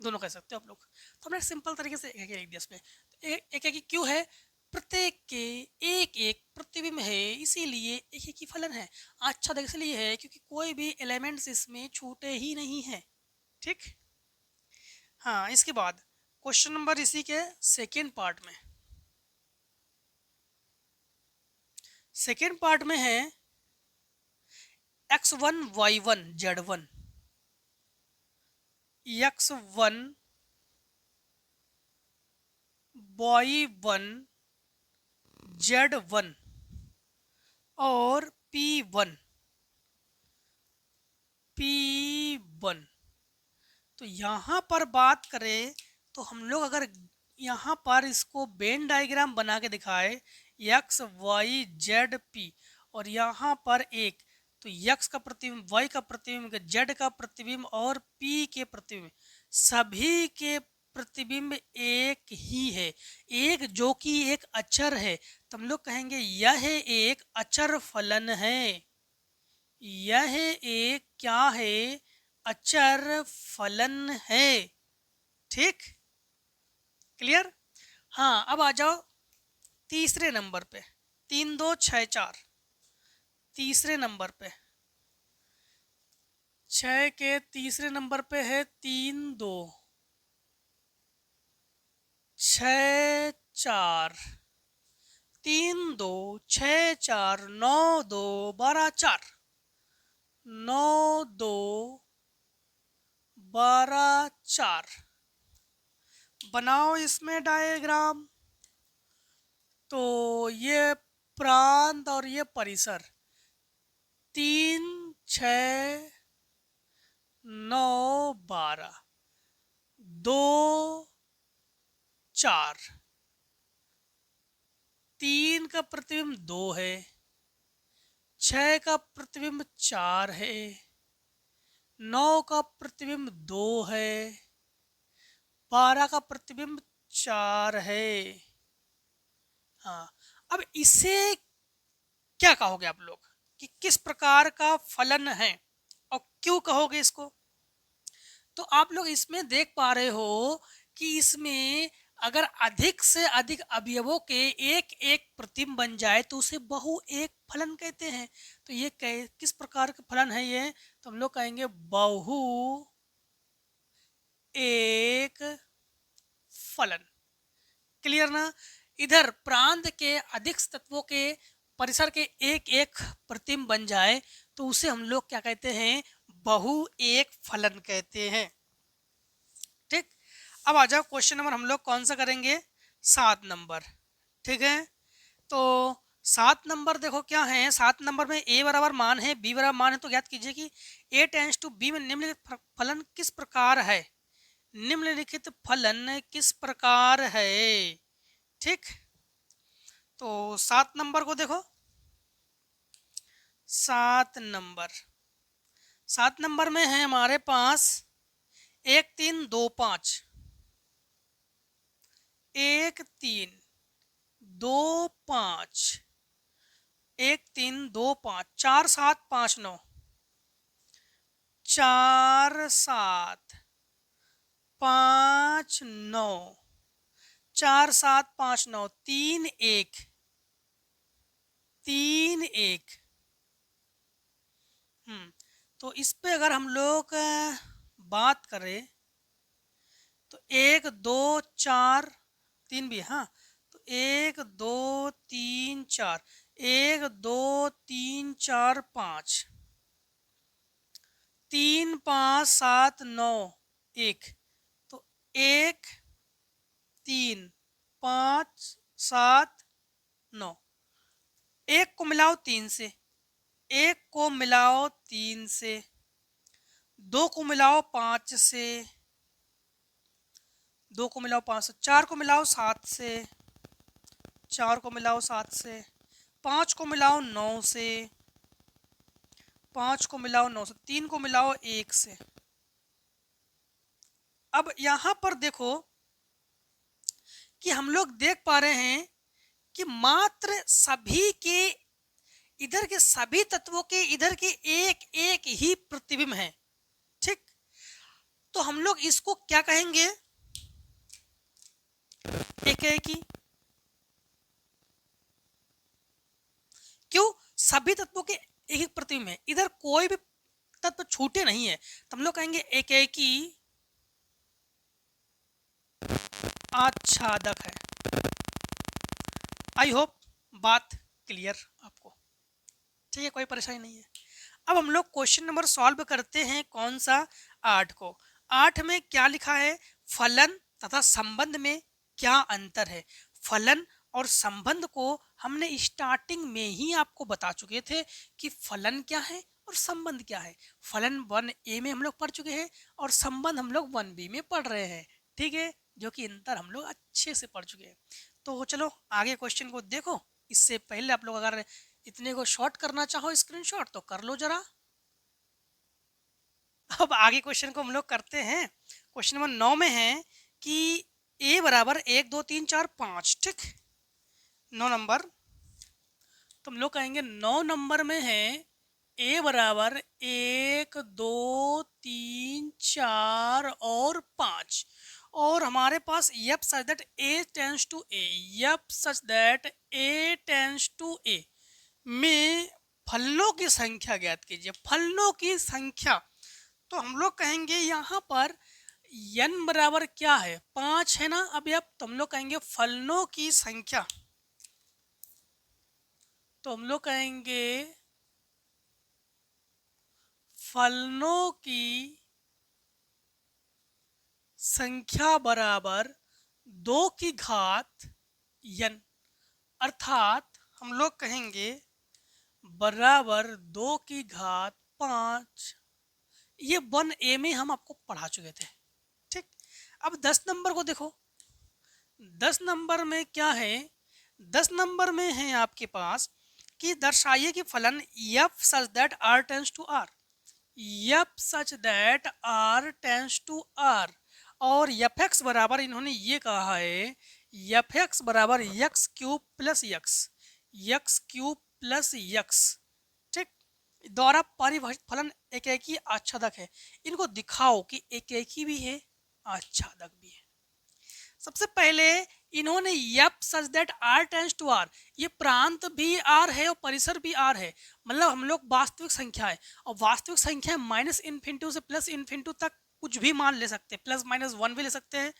दोनों कह सकते हो आप लोग। तो हमने सिंपल तरीके से एकेकी लिख दिया इसमें। एकेकी क्यों है? प्रत्येक के एक एक प्रतिबिंब है, इसीलिए एकेकी फलन है। आच्छादक इसलिए है क्योंकि कोई भी एलिमेंट्स इसमें छूटे ही नहीं है। ठीक, हाँ। इसके बाद क्वेश्चन नंबर इसी के सेकेंड पार्ट में, सेकेंड पार्ट में है x1 y1 z1, x1 y1 z1 और p1 तो यहाँ पर बात करें तो हम लोग अगर यहाँ पर इसको वेन डायग्राम बना के दिखाए x y z p और यहाँ पर एक, तो x का प्रतिबिंब, y का प्रतिबिंब, z का प्रतिबिंब और p के प्रतिबिंब, सभी के प्रतिबिंब एक ही है, एक जो कि एक अचर है। तो हम लोग कहेंगे यह एक अचर फलन है। यह एक क्या है? अचर फलन है। ठीक, क्लियर? हाँ, अब आ जाओ तीसरे नंबर पे, 3 2 6 4। तीसरे नंबर पे 6 के तीसरे नंबर पे है 3 2 6 4, 3 2 6 4 9 2 12 4, 9 2 12 4। बनाओ इसमें डायग्राम। तो ये प्रांत और ये परिसर, 3 6 9 12, 2 4, 3 का प्रतिबिंब 2 है, 6 का प्रतिबिंब 4 है, 9 का प्रतिबिंब 2 है, 12 का प्रतिबिंब 4 है। हाँ, अब इसे क्या कहोगे आप लोग कि किस प्रकार का फलन है और क्यों कहोगे इसको? तो आप लोग इसमें देख पा रहे हो कि इसमें अगर अधिक से अधिक अवयवों के एक एक प्रतिबिंब बन जाए तो उसे बहु एक फलन कहते हैं। तो ये किस प्रकार का फलन है ये? तो हम लोग कहेंगे बहु एक फलन। क्लियर ना? इधर प्रांत के अधिक तत्वों के परिसर के एक एक प्रतिबिंब बन जाए तो उसे हम लोग क्या कहते हैं? बहु एक फलन कहते हैं। ठीक, अब आ जाओ क्वेश्चन नंबर हम लोग कौन सा करेंगे? 7 नंबर। ठीक है, तो 7 नंबर देखो क्या है। 7 नंबर में a बराबर मान है, b बराबर मान है, तो ज्ञात कीजिए कि a टेंड्स टू b में निम्नलिखित फलन किस प्रकार है? निम्नलिखित फलन किस प्रकार है? ठीक, तो 7 नंबर को देखो। 7 नंबर में है हमारे पास 1 3 2 5, 1 3 2 5, 1 3 2 5, 4 7 5 9, 4 7 5 9, 4 7 5 9, 3 1 3 1। तो इस पे अगर हम लोग बात करें तो 1 2 4 3 भी, हाँ, तो 1 2 3 4, 1 2 3 4 5, 3 5 7 9 1, तो 1 3 5 7 9, 1 को मिलाओ 3 से, 1 को मिलाओ 3 से, 2 को मिलाओ 5 से, 2 को मिलाओ 5 से, 4 को मिलाओ 7 से, 4 को मिलाओ 7 से, 5 को मिलाओ 9 से, 5 को मिलाओ 9 से, 3 को मिलाओ 1 से। अब यहाँ पर देखो कि हम लोग देख पा रहे हैं कि मात्र सभी के इधर के सभी तत्वों के इधर के एक एक ही प्रतिबिंब है। ठीक, तो हम लोग इसको क्या कहेंगे? एक एक ही। क्यों? सभी तत्वों के एक एक प्रतिबिंब है, इधर कोई भी तत्व छूटे नहीं है, तो हम लोग कहेंगे एक एक ही आच्छादक है। आई होप बात क्लियर आपको, ठीक है, कोई परेशानी नहीं है। अब हम लोग क्वेश्चन नंबर सॉल्व करते हैं, कौन सा? 8 को। 8 में क्या लिखा है? फलन तथा संबंध में क्या अंतर है? फलन और संबंध को हमने स्टार्टिंग में ही आपको बता चुके थे कि फलन क्या है और संबंध क्या है। फलन 1A में हम लोग पढ़ चुके हैं और संबंध हम लोग 1B में पढ़ रहे हैं, ठीक है, जो कि अंतर हम लोग अच्छे से पढ़ चुके हैं। तो चलो आगे क्वेश्चन को देखो। इससे पहले आप लोग अगर इतने को शॉर्ट करना चाहो स्क्रीनशॉट तो कर लो जरा। अब आगे क्वेश्चन को हम लोग करते हैं। क्वेश्चन नंबर 9 में है कि a बराबर 1 2 3 4 5, ठीक, 9 नंबर। तो हम लोग कहेंगे 9 नंबर में है a बराबर 1 2 3 4 और 5, और हमारे पास yup such that a tends to a, yup such that a tends to a में फलनों की संख्या ज्ञात कीजिए। फलनों की संख्या, तो हम लोग कहेंगे यहाँ पर n बराबर क्या है? 5 है ना। अब तो हम लोग कहेंगे फलनों की संख्या, तो हम लोग कहेंगे फलनों की संख्या बराबर 2 की घात n, अर्थात हम लोग कहेंगे बराबर 2 की घात 5। ये 1A में हम आपको पढ़ा चुके थे, ठीक। अब 10 नंबर को देखो। 10 नंबर में क्या है? 10 नंबर में है आपके पास कि दर्शाइए कि फलन f such that r tends to r, f such that r tends to r, और fx बराबर इन्होंने ये कहा है fx बराबर x cube plus x cube plus x, ठीक, द्वारा परिभाषित फलन एक एक ही आच्छादक है। इनको दिखाओ कि एक एक ही भी है, आच्छादक भी है। सबसे पहले इन्होंने यप such that r tends to r, ये प्रांत भी r है और परिसर भी r है, मतलब हम लोग वास्तविक संख्या है, और वास्तविक संख्या माइनस इन्फिनिटी से प्लस इन्फिनिटी तक कुछ भी मान ले सकते हैं, प्लस माइनस 1 भी ले सकते हैं,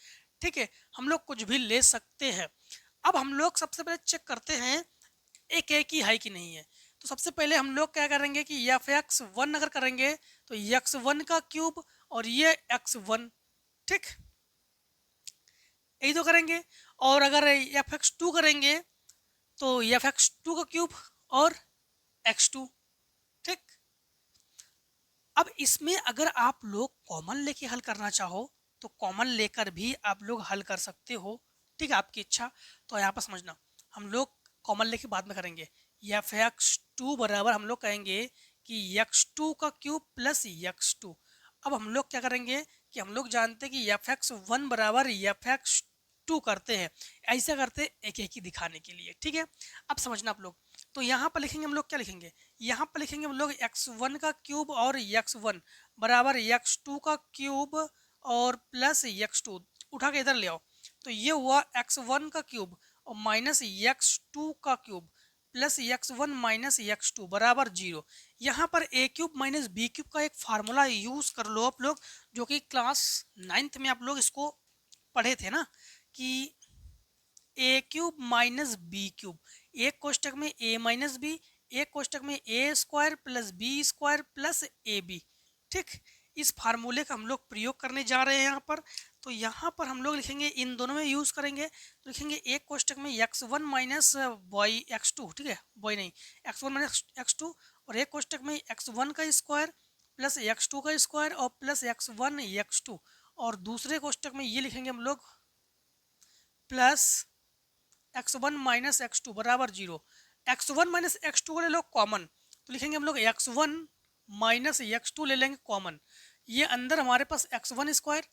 ठीक है, हम लोग कुछ भी ले सकते हैं। अब हम लोग सबसे पहले चेक करते हैं एक एक ही है कि नहीं है। तो सबसे पहले हम लोग क्या करेंगे कि f(x1) अगर करेंगे तो x1 का क्यूब और ये x1, ठीक, यही तो करेंगे। और अगर f(x2) करेंगे तो f(x2) का क्यूब और x2, ठीक। अब इसमें अगर आप लोग कॉमन लेके हल करना चाहो तो कॉमन लेकर भी आप लोग हल कर सकते हो, ठीक है, आपकी इच्छा। तो यहाँ पर समझना, हम लोग कॉमन लेके बाद में करेंगे। f(x2) बराबर हम लोग कहेंगे कि x2 का क्यूब प्लस x2। अब हम लोग क्या करेंगे कि हम लोग जानते हैं कि f(x1) बराबर f(x2) करते हैं, ऐसा करते एक एक ही दिखाने के लिए, ठीक है। अब समझना आप लोग, तो यहाँ पर लिखेंगे हम लोग, क्या लिखेंगे? यहाँ पर लिखेंगे हम लोग x1 का क्यूब और x1 बराबर x2 का क्यूब और प्लस x2, उठा के इधर ले आओ, तो ये हुआ x1 का क्यूब और माइनस x2 का cube plus x1 minus x2 बराबर 0। यहाँ पर a cube minus b cube का एक फार्मूला यूज कर लो आप लोग, जो कि क्लास 9th में आप लोग इसको पढ़े थे ना, कि a cube minus b cube, एक कोष्टक में a माइनस बी, एक कोष्टक में a square plus b square plus a b, ठीक। इस फार्मूले का हम लोग प्रयोग करने जा रहे हैं यहाँ पर। तो यहाँ पर हम लोग लिखेंगे, इन दोनों में यूज करेंगे, तो लिखेंगे एक कोष्टक में x1 माइनस वाई x2, ठीक है, वाई नहीं x1 माइनस x2, और एक कोष्टक में x1 का स्क्वायर प्लस x2 का स्क्वायर और प्लस x1 x2, और दूसरे कोष्टक में ये लिखेंगे हम लोग प्लस x1 माइनस x2 बराबर 0। x1 माइनस x2 को ले लो कॉमन, तो लिखेंगे हम लोग x1 माइनस x2 ले लेंगे कॉमन। ये अंदर हमारे पास x1 square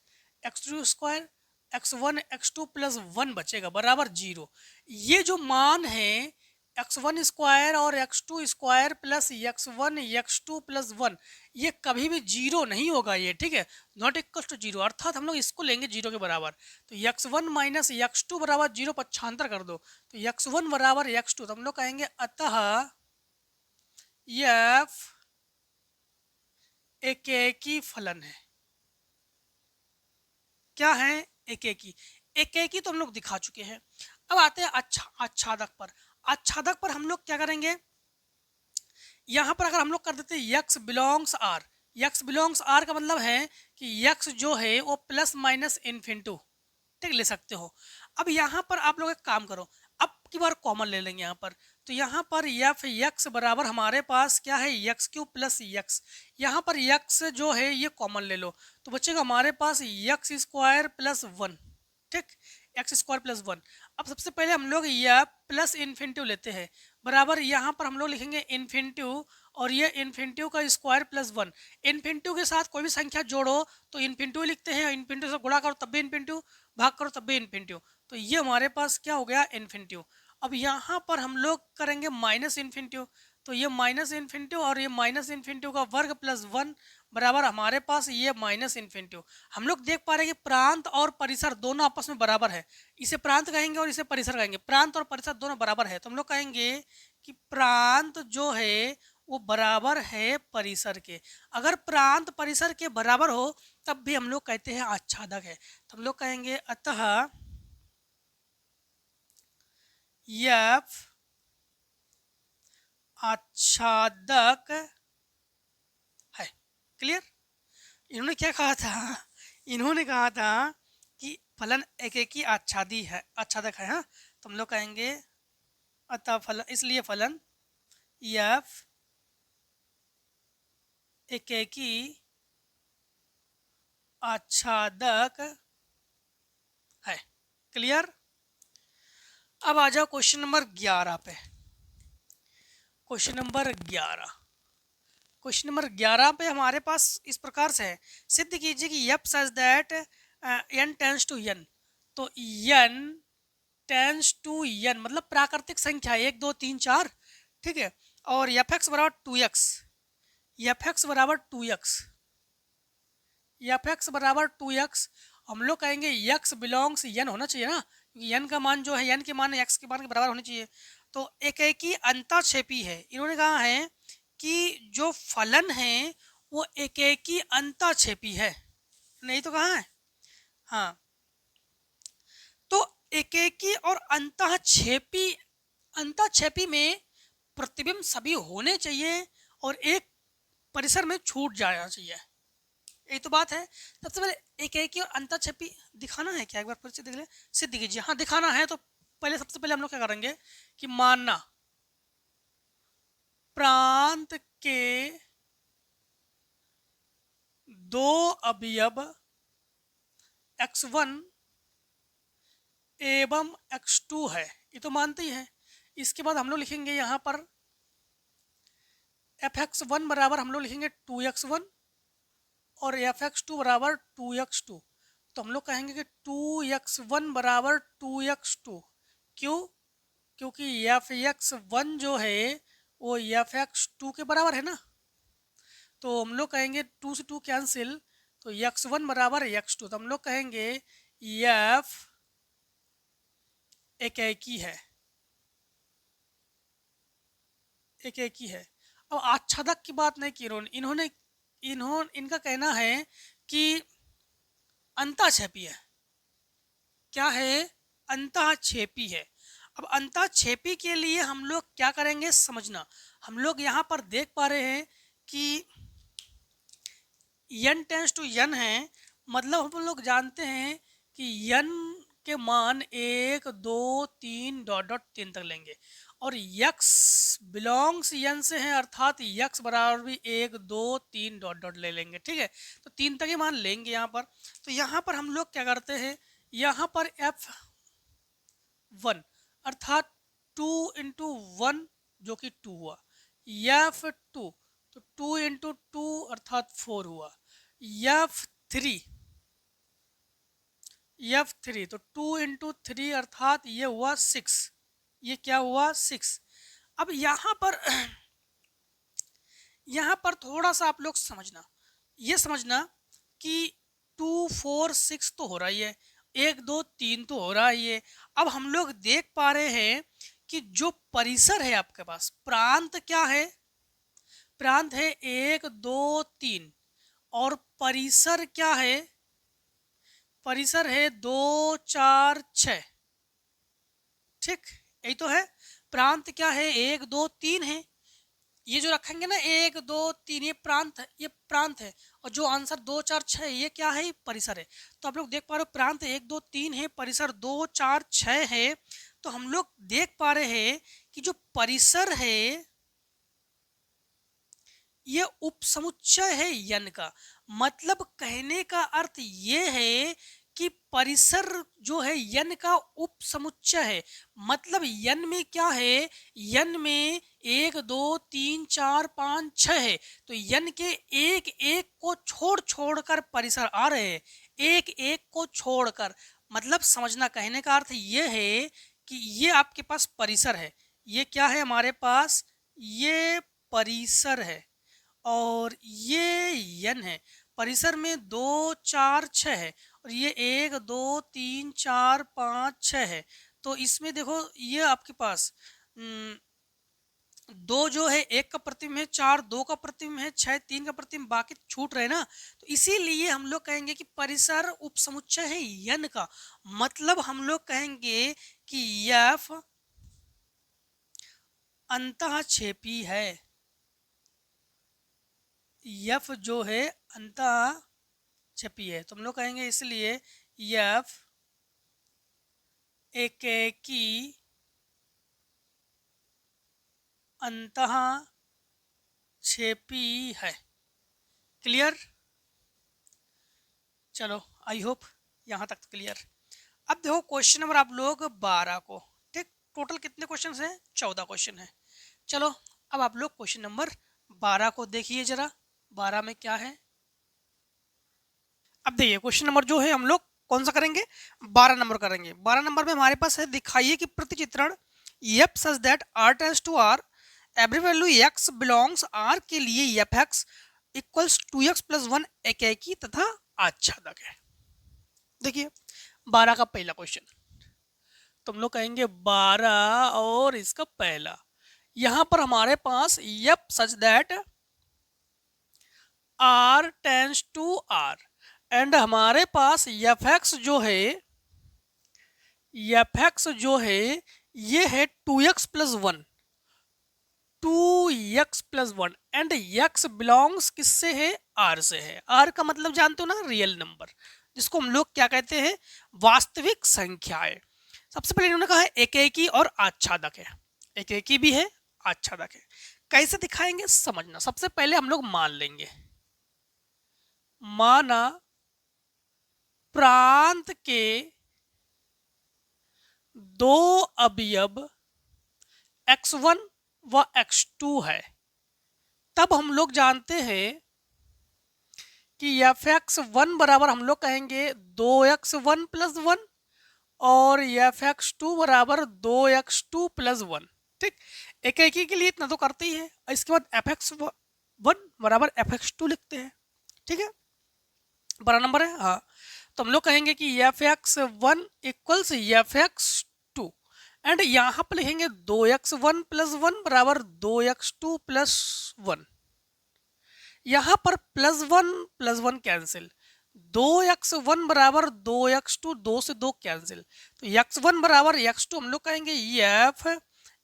x2 square x1 x2 plus 1 बचेगा बराबर 0। ये जो मान है x1 स्क्वायर और x2 square plus x1 x2 plus 1, ये कभी भी जीरो नहीं होगा ये, ठीक है, नॉट इक्वल टू जीरो, अर्थात हम लोग इसको लेंगे जीरो के बराबर। तो x1 माइनस x2 बराबर 0 पक्षांतर कर दो, तो x1 बराबर x2, तो हम लोग कहेंगे अतः f एकेकी फलन है। क्या है? एकेकी। एकेकी तो हम लोग दिखा चुके हैं। अब आते हैं आच्छादक पर। आच्छादक पर हम लोग क्या करेंगे, यहाँ पर अगर हम लोग कर देते हैं x belongs R, x belongs R का मतलब है कि यक्स जो है वो प्लस माइनस इन्फिनिटू, ठीक, ले सकते हो। अब यहाँ पर आप लोग एक काम करो, अब की बार कॉमन ले लेंगे यहाँ पर, तो यहाँ पर एफ यक्स बराबर हमारे पास क्या है यक्स क्यू प्लस यक्स, यहाँ पर यक्स जो है ये कॉमन ले लो, तो बचेगा हमारे पास यक्स स्क्वायर प्लस 1, ठीक, एक्स स्क्वायर प्लस 1। अब सबसे पहले हम लोग यह प्लस इन्फिनिटिव लेते हैं, बराबर यहाँ पर हम लोग लिखेंगे इन्फिनिटिव और ये इन्फिनिटिव का स्क्वायर प्लस 1। इन्फिनिटिव के साथ कोई भी संख्या जोड़ो तो इन्फिनिटिव लिखते हैं, इन्फिनिटिव से गुणा करो तब भी इन्फिनिटिव, भाग करो तब भी इन्फिनिटिव, तो ये हमारे पास क्या हो गया इन्फिनिटिव। अब यहाँ पर हम लोग करेंगे माइनस इन्फिनिटिव, तो ये माइनस इन्फिनिटिव और ये माइनस इन्फिनिटिव का वर्ग प्लस 1 बराबर हमारे पास ये माइनस इन्फिनिटिव। हम लोग देख पा रहे हैं कि प्रांत और परिसर दोनों आपस में बराबर है, इसे प्रांत कहेंगे और इसे परिसर कहेंगे, प्रांत और परिसर दोनों बराबर है, तो हम लोग कहेंगे कि प्रांत जो है वो बराबर है परिसर के। अगर प्रांत परिसर के बराबर हो तब भी हम लोग कहते हैं आच्छादक है, तो हम लोग कहेंगे अतः एफ आच्छादक है। क्लियर? इन्होंने क्या कहा था, इन्होंने कहा था कि फलन एकेकी आच्छादी है, आच्छादक है, हाँ, तो हम लोग कहेंगे अतः फलन, इसलिए फलन एफ एकेकी आच्छादक है। क्लियर? अब आ जाओ क्वेश्चन नंबर 11 पे। क्वेश्चन नंबर 11, क्वेश्चन नंबर 11 पे हमारे पास इस प्रकार से है, सिद्ध कीजिए कि f such that n tends to n, तो n टेंस टू n मतलब प्राकृतिक संख्या 1 2 3 4, ठीक है, और एफ एक्स बराबर 2x, एफ एक्स बराबर 2x, एफ एक्स बराबर 2x, हम लोग कहेंगे x बिलोंग्स n होना चाहिए ना, क्योंकि n का मान जो है n के मान x के मान के बराबर होनी चाहिए। तो एकेकी अंतःक्षेपी है, इन्होंने कहा है कि जो फलन है वो एकेकी अंतःक्षेपी है, नहीं तो कहाँ है, हाँ, तो एकेकी और अंतःक्षेपी, अंतःक्षेपी में प्रतिबिंब सभी होने चाहिए और एक परिसर में छूट जाना चाहिए, यही तो बात है। सबसे पहले एकेकी और अंतःक्षेपी दिखाना है क्या, एक बार फिर से देख ले, सिद्ध कीजिए। हाँ दिखाना है, तो पहले सबसे पहले हम लोग क्या करेंगे कि मानना प्रांत के दो अवयव x1 एवं x2 है, ये तो मानते ही है। इसके बाद हम लोग लिखेंगे यहाँ पर fx1 बराबर हम लोग लिखेंगे 2x1 और fx2 बराबर 2x2, तो हम लोग कहेंगे कि 2x1 बराबर 2x2, क्यों? क्योंकि fx1 जो है वो fx2 के बराबर है ना, तो हम लोग कहेंगे 2 से 2 कैंसिल, तो x1 बराबर x2, तो हम लोग कहेंगे f एकेकी है, एकेकी है। अब आच्छादक की बात नहीं की इन्होंने, इनका कहना है कि अंतःक्षेपी है। क्या है? अंतःक्षेपी है। अब अंतःक्षेपी के लिए हम लोग क्या करेंगे समझना, हम लोग यहाँ पर देख पा रहे हैं कि n टेंस टू n है, मतलब हम लोग जानते हैं कि n के मान 1 2 3 डॉट डॉट 3 तक लेंगे, और यक्स बिलोंग्स यन से है, अर्थात यक्स बराबर भी 1 2 3 डॉट डॉट ले लेंगे। ठीक है, तो 3 तक ही मान लेंगे यहाँ पर। तो यहाँ पर हम लोग क्या करते हैं, यहाँ पर F1 अर्थात 2 इंटू 1 जो कि 2 हुआ, F2 तो 2 इंटू 2 अर्थात 4 हुआ, F3 तो 2 इंटू 3 अर्थात ये हुआ 6, ये क्या हुआ 6। अब यहाँ पर यहाँ पर थोड़ा सा आप लोग समझना, ये समझना कि 2 4 6 तो हो रहा ही है, 1 2 3 तो हो रहा ही है। अब हम लोग देख पा रहे हैं कि जो परिसर है आपके पास, प्रांत क्या है, प्रांत है 1 2 3 और परिसर क्या है, परिसर है 2 4 6। ठीक, यही तो है। प्रांत क्या है 1 2 3 है, ये जो रखेंगे ना 1 2 3 ये प्रांत है, ये प्रांत है। और जो आंसर 2 4 6 ये क्या है, ये परिसर है। तो आप लोग देख पा रहे हो प्रांत 1 2 3 है, परिसर 2 4 6 है। तो हम लोग देख पा रहे हैं कि जो परिसर है ये उपसमुच्चय है यन का। मतलब कहने का अर्थ ये है कि परिसर जो है यन का उपसमुच्चय है। मतलब यन में क्या है, यन में 1 2 3 4 5 6 है। तो यन के एक एक को छोड़ छोड़कर परिसर आ रहे हैं, एक एक को छोड़कर। मतलब समझना, कहने का अर्थ ये है कि ये आपके पास परिसर है, ये क्या है हमारे पास, ये परिसर है और ये यन है। परिसर में 2 4 6 है और ये 1 2 3 4 5 6 है। तो इसमें देखो ये आपके पास 2 जो है 1 का प्रतिबिंब है, 4 2 का प्रतिबिंब है, 6 3 का प्रतिबिंब, बाकी छूट रहे ना। तो इसीलिए हम लोग कहेंगे कि परिसर उपसमुच्चय है यन का। मतलब हम लोग कहेंगे कि यफ अंतःक्षेपी है, यफ जो है अंतःक्षेपी है। तो हम लोग कहेंगे इसलिए यफ एकेकी अंतःक्षेपी है। क्लियर, चलो आई होप यहाँ तक क्लियर। अब देखो क्वेश्चन नंबर आप लोग 12 को। ठीक, टोटल कितने क्वेश्चन हैं, 14 क्वेश्चन है। चलो अब आप लोग क्वेश्चन नंबर 12 को देखिए जरा, 12 में क्या है। अब देखिए क्वेश्चन नंबर जो है हम लोग कौन सा करेंगे, 12 नंबर करेंगे। 12 नंबर में हमारे पास है, दिखाइए कि प्रतिचित्रण f such that R tends to R every value x belongs R के लिए एफ एक्स इक्वल्स 2x + 1 एकेकी तथा आच्छादक है। देखिए 12 का पहला क्वेश्चन, तुम लोग कहेंगे 12 और इसका पहला, यहां पर हमारे पास f such that R tends to R and हमारे पास एफ एक्स जो है, एफ एक्स जो है ये है 2x + 1, 2x + 1 and x belongs किससे है, r से है। r का मतलब जानते हो ना, रियल नंबर, जिसको हम लोग क्या कहते हैं, वास्तविक संख्याएं। सबसे पहले इन्होंने कहा है एकेकी और आच्छादक है, एकेकी भी है आच्छादक है। कैसे दिखाएंगे समझना। सबसे पहले हम लोग मान लेंगे, माना प्रांत के 2 अवयव x1 व x2 है, तब हम लोग जानते हैं कि f(x1) बराबर हम लोग कहेंगे 2x1 + 1 और f(x2) बराबर 2x2 + 1। ठीक, एकेकी के लिए इतना तो करते ही है। इसके बाद f(x1) बराबर f(x2) लिखते हैं। ठीक है, बड़ा नंबर है हाँ। तो हम लोग कहेंगे कि f(x1) इक्वल्स f(x2) एंड यहाँ पर लिखेंगे 2x1 + 1 बराबर 2x2 + 1। यहाँ पर +1 + 1 कैंसिल, 2x1 बराबर 2x2, 2 से 2 कैंसिल, तो x1 बराबर x2 हम लोग कहेंगे f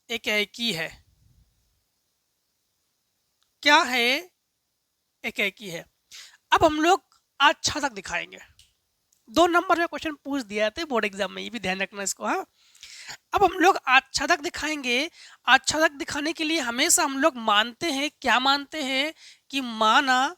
एकेकी है। क्या है, एकेकी है। अब हम लोग आच्छादक दिखाएंगे। 2 नंबर में क्वेश्चन पूछ दिया था बोर्ड एग्जाम में, ये भी ध्यान रखना इसको। हाँ, अब हम लोग आच्छादक दिखाएंगे। आच्छादक दिखाने के लिए हमेशा हम लोग मानते हैं, क्या मानते हैं कि माना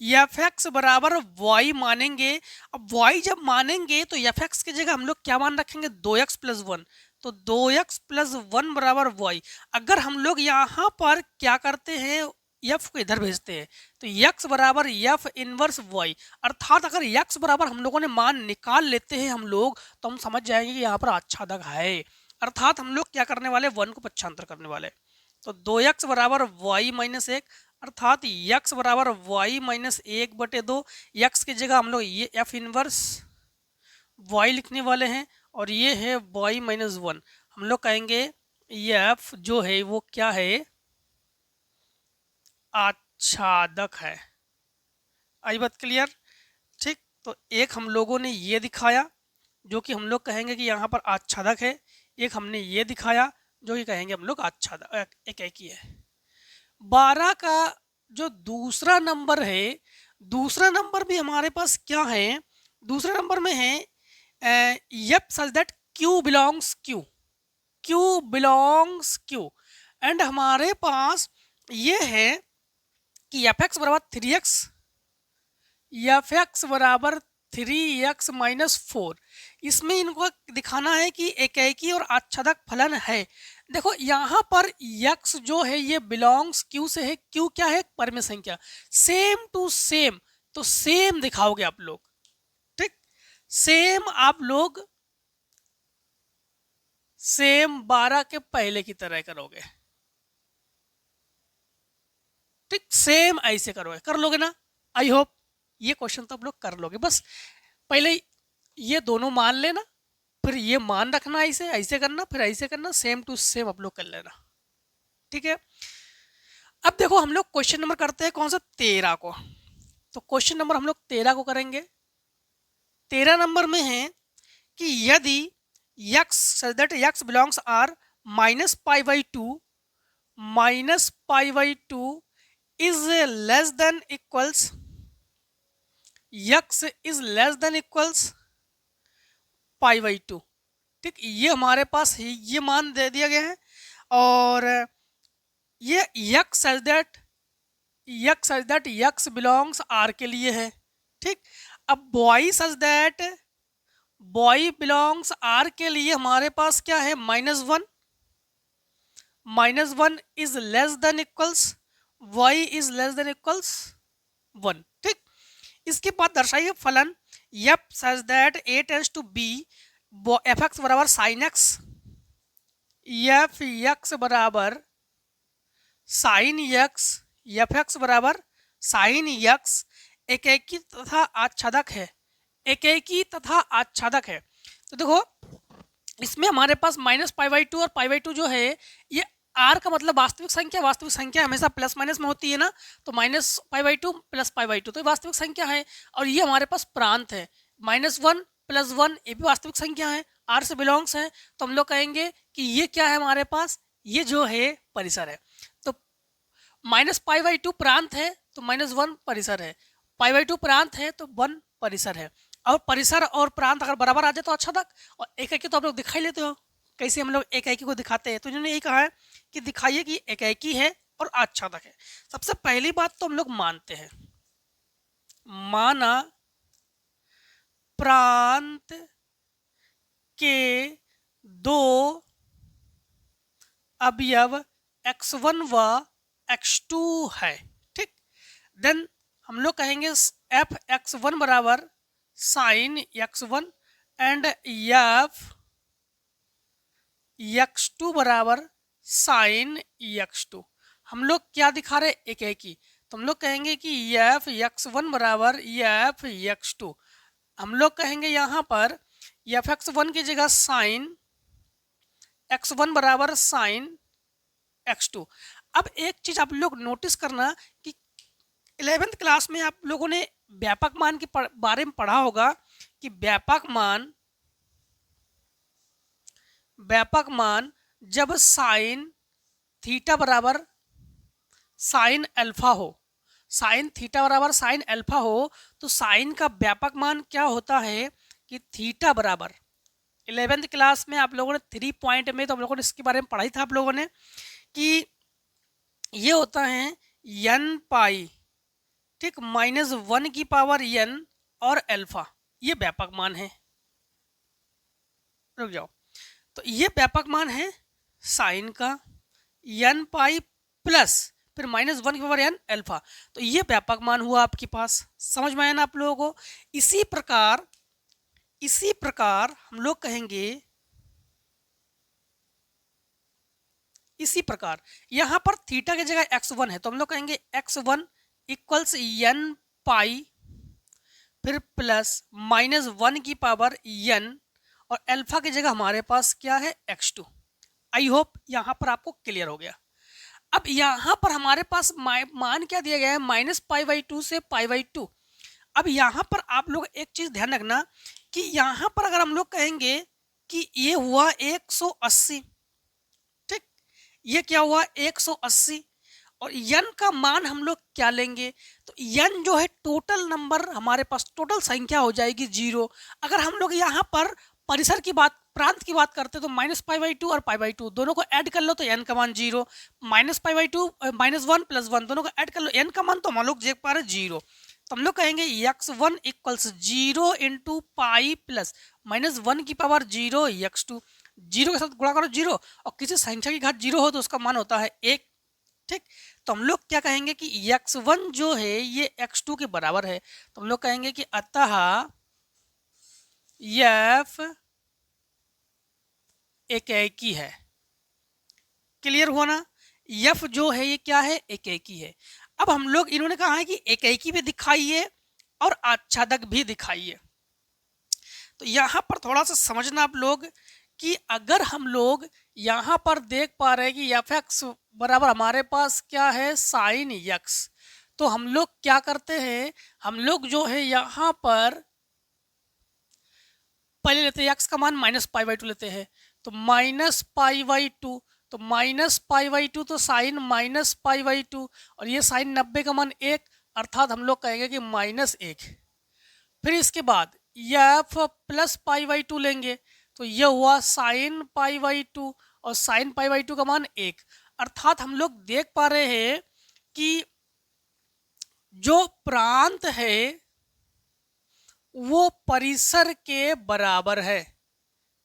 एफ एक्स बराबर वाई मानेंगे। अब वाई जब मानेंगे तो एफ एक्स की जगह हम लोग क्या मान रखेंगे, 2x+1। तो 2x+1 बराबर वाई। अगर हम लोग यहाँ पर क्या करते हैं, एफ को इधर भेजते हैं, तो x बराबर एफ इनवर्स वाई, अर्थात अगर x बराबर हम लोगों ने मान निकाल लेते हैं हम लोग, तो हम समझ जाएंगे कि यहाँ पर आच्छादक है। अर्थात हम लोग क्या करने वाले, 1 को पक्षांतर करने वाले। तो 2x बराबर वाई माइनस 1, अर्थात x बराबर वाई माइनस 1/2। x की जगह हम लोग ये एफ इनवर्स y लिखने वाले हैं, और ये है y माइनस 1। हम लोग कहेंगे एफ जो है वो क्या है, आच्छादक है। आई बात क्लियर? ठीक, तो एक हम लोगों ने ये दिखाया जो कि हम लोग कहेंगे कि यहाँ पर आच्छादक है, एक हमने ये दिखाया जो कि कहेंगे हम लोग आच्छादक एक ही है। 12 का जो दूसरा नंबर है, दूसरा नंबर भी हमारे पास क्या है, दूसरे नंबर में है यप such that Q belongs Q, Q belongs Q. And हमारे पास ये है कि एफ एक्स बराबर 3x, एफ एक्स बराबर 3x माइनस 4। इसमें इनको दिखाना है कि एकेकी और आच्छादक फलन है। देखो यहाँ पर x जो है ये बिलोंग्स q से है, q क्या है, परमेय संख्या, सेम टू सेम। तो सेम दिखाओगे आप लोग, ठीक, सेम आप लोग सेम 12 के पहले की तरह करोगे, ठीक, सेम ऐसे करोगे, कर लोगे ना? आई होप ये क्वेश्चन तो आप लोग कर लोगे। बस पहले ये दोनों मान लेना, फिर ये मान रखना, ऐसे ऐसे करना, फिर ऐसे करना, सेम टू सेम आप लोग कर लेना, ठीक है। अब देखो हम लोग क्वेश्चन नंबर करते हैं कौन सा, 13 को। तो क्वेश्चन नंबर हम लोग 13 को करेंगे। 13 नंबर में है कि यदि x such that x belongs r minus pi by 2 is less than equals, x is less than equals pi by 2, ठीक, ये हमारे पास ये मान दे दिया गया है। और ये x such that x belongs r के लिए है, ठीक। अब y such that y belongs r के लिए हमारे पास क्या है, -1, -1 is less than equals y is less than equals 1, ठीक। इसके बाद दर्शाइए फलन f such that a tends to b, F X बराबर साइन एक्स, एफ एक्स बराबर साइन एक्स, एफ एक्स बराबर साइन एक्स एकेकी तथा आच्छादक है, एकेकी तथा आच्छादक है। तो देखो इसमें हमारे पास -π/2 और π/2 जो है ये r का मतलब वास्तविक संख्या, वास्तविक संख्या हमेशा प्लस माइनस में होती है ना, तो -π/2 + π/2 तो ये वास्तविक संख्या है। और ये हमारे पास प्रांत है, -1 + 1 ये भी वास्तविक संख्या है, r से बिलोंग्स है। तो हम लोग कहेंगे कि ये क्या है हमारे पास, ये जो है परिसर है। तो -π/2 प्रांत है तो -1 परिसर है, π/2 प्रांत है तो 1 परिसर है। और परिसर और प्रांत अगर बराबर आ जाए तो आच्छादक, और एकाकी तो आप लोग दिखाई लेते हो, कैसे हम लोग एकाकी को दिखाते हैं। तो इन्होंने यही कहा है कि दिखाइए कि एकाकी है और आच्छादक है। सबसे पहली बात तो हम लोग मानते हैं, माना प्रांत के दो अवयव x1 व x2 है, ठीक। देन हम लोग कहेंगे एफ x1 बराबर sign x1 and F x2 बराबर साइन x2। हम लोग क्या दिखा रहे, एकाकी। तो हम लोग कहेंगे कि एफ x1 बराबर एफ x2। हम लोग कहेंगे यहाँ पर एफ x1 की जगह साइन x1 बराबर साइन x2। अब एक चीज आप लोग नोटिस करना कि 11th क्लास में आप लोगों ने व्यापक मान के बारे में पढ़ा होगा कि व्यापक मान जब साइन थीटा बराबर साइन अल्फा हो, साइन थीटा बराबर साइन अल्फा हो तो साइन का व्यापक मान क्या होता है कि थीटा बराबर 11th क्लास में आप लोगों ने 3 पॉइंट में तो हम लोगों ने इसके बारे में पढ़ाई था आप लोगों ने कि ये होता है n पाई, ठीक, -1 की पावर n और अल्फा, ये व्यापक मान है। रुक जाओ, तो ये व्यापक मान है साइन का, n पाई प्लस फिर -1 की पावर n अल्फा, तो ये व्यापक मान हुआ आपके पास। समझ में आया ना आप लोगों को? इसी प्रकार हम लोग कहेंगे, इसी प्रकार यहां पर थीटा की जगह x1 है तो हम लोग कहेंगे x1 इक्वल्स n पाई फिर प्लस -1 की पावर n और अल्फा की जगह हमारे पास क्या है x2। आई होप यहां पर आपको क्लियर हो गया। अब यहां पर हमारे पास मान क्या दिया गया है, -π/2 से π/2। अब यहां पर आप लोग एक चीज ध्यान रखना कि यहां पर अगर हम लोग कहेंगे कि ये हुआ 180, ठीक, ये क्या हुआ 180 और n का मान हम लोग क्या लेंगे, तो n जो है टोटल नंबर हमारे पास, टोटल संख्या हो जाएगी 0। अगर हम लोग यहाँ पर परिसर की बात, प्रांत की बात करते तो -π/2 और π/2 दोनों को ऐड कर लो तो n का मान 0, -π/2 -1 + 1 दोनों को ऐड कर लो, n का मान तो हम लोग देख पा रहे 0, तो हम लोग कहेंगे x1 equals 0 into pi plus -1 की पावर 0 x2, 0 के साथ गुणा करो 0 और किसी संख्या की घात 0 हो तो उसका मान होता है 1, ठीक। तो हम लोग क्या कहेंगे कि x1 जो है ये x2 के बराबर है, तो हम लोग कहेंगे कि अतः f एकेकी है। क्लियर हुआ ना? f जो है ये क्या है, एकेकी है। अब हम लोग, इन्होंने कहा है कि एकेकी भी दिखाइए और आच्छादक भी दिखाइए, तो यहां पर थोड़ा सा समझना आप लोग कि अगर हम लोग यहां पर देख पा रहे हैं कि एफ एक्स बराबर हमारे पास क्या है साइन यक्स, तो हम लोग क्या करते हैं, हम लोग जो है यहां पर पहले लेते हैं एक्स का मान -π/2 लेते हैं, तो -π/2, तो -π/2 तो साइन -π/2 और ये साइन 90 का मान 1, अर्थात हम लोग कहेंगे कि -1। फिर इसके बाद एफ प्लस π/2 लेंगे तो यह हुआ साइन π/2 और साइन π/2 का मान 1, अर्थात हम लोग देख पा रहे हैं कि जो प्रांत है वो परिसर के बराबर है,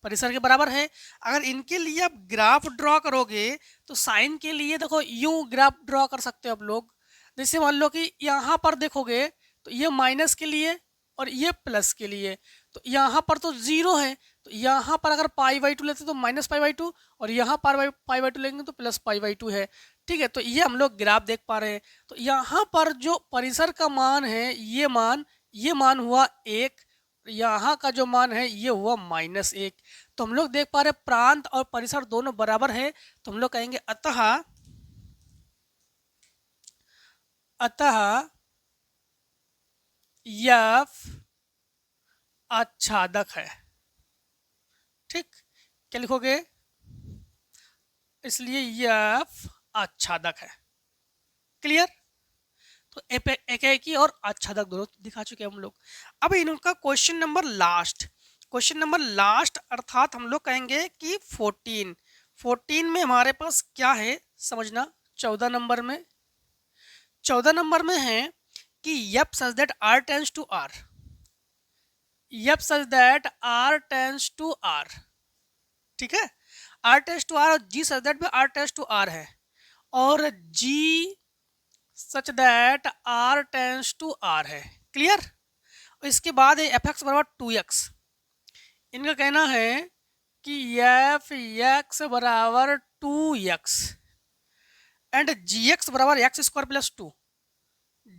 परिसर के बराबर है। अगर इनके लिए आप ग्राफ ड्रॉ करोगे तो साइन के लिए देखो यूं ग्राफ ड्रॉ कर सकते हो आप लोग। जैसे मान लो कि यहाँ पर देखोगे तो ये माइनस के लिए और ये प्लस के लिए, तो यहाँ पर तो 0 है, तो यहाँ पर अगर π/2 लेते तो -π/2 और यहाँ पर π/2 लेंगे तो +π/2 है, ठीक है। तो ये हम लोग ग्राफ देख पा रहे हैं। तो यहाँ पर जो परिसर का मान है ये मान हुआ 1, यहाँ का जो मान है ये हुआ -1, तो हम लोग देख पा रहे हैं प्रांत और परिसर दोनों बराबर है, तो हम लोग कहेंगे अतः f आच्छादक है, ठीक। क्या लिखोगे, इसलिए f आच्छादक है। क्लियर? तो एकेकी और आच्छादक दोनों दिखा चुके हैं हम लोग। अब इनका क्वेश्चन नंबर लास्ट अर्थात हम लोग कहेंगे कि 14 में हमारे पास क्या है समझना। 14 नंबर में है कि f such that r tends to r, f such that r tends to r, ठीक है, r tends to r और g such that भी r tends to r है और g such that r tends to r है। Clear? और इसके बाद है एफ एक्स बराबर 2x, इनका कहना है कि एफ एक्स बराबर 2x एंड जी एक्स बराबर x² + 2,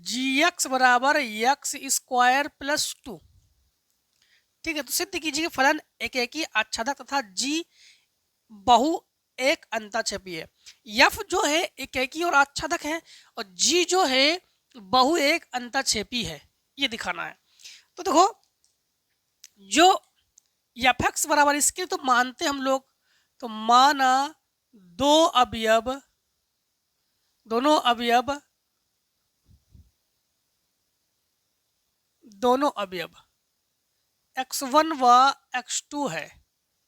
जी एक्स बराबर x² + 2, ठीक है। तो सिद्ध कीजिए फलन एकेकी आच्छादक तथा जी बहु एक अंतःक्षेपी है। f जो है एकेकी और आच्छादक है और g जो है बहु एक अंतःक्षेपी है, ये दिखाना है। तो देखो जो f(x) बराबर इसके तो मानते हम लोग, तो माना दोनों अवयव दोनों अवयव x1 व x2 है,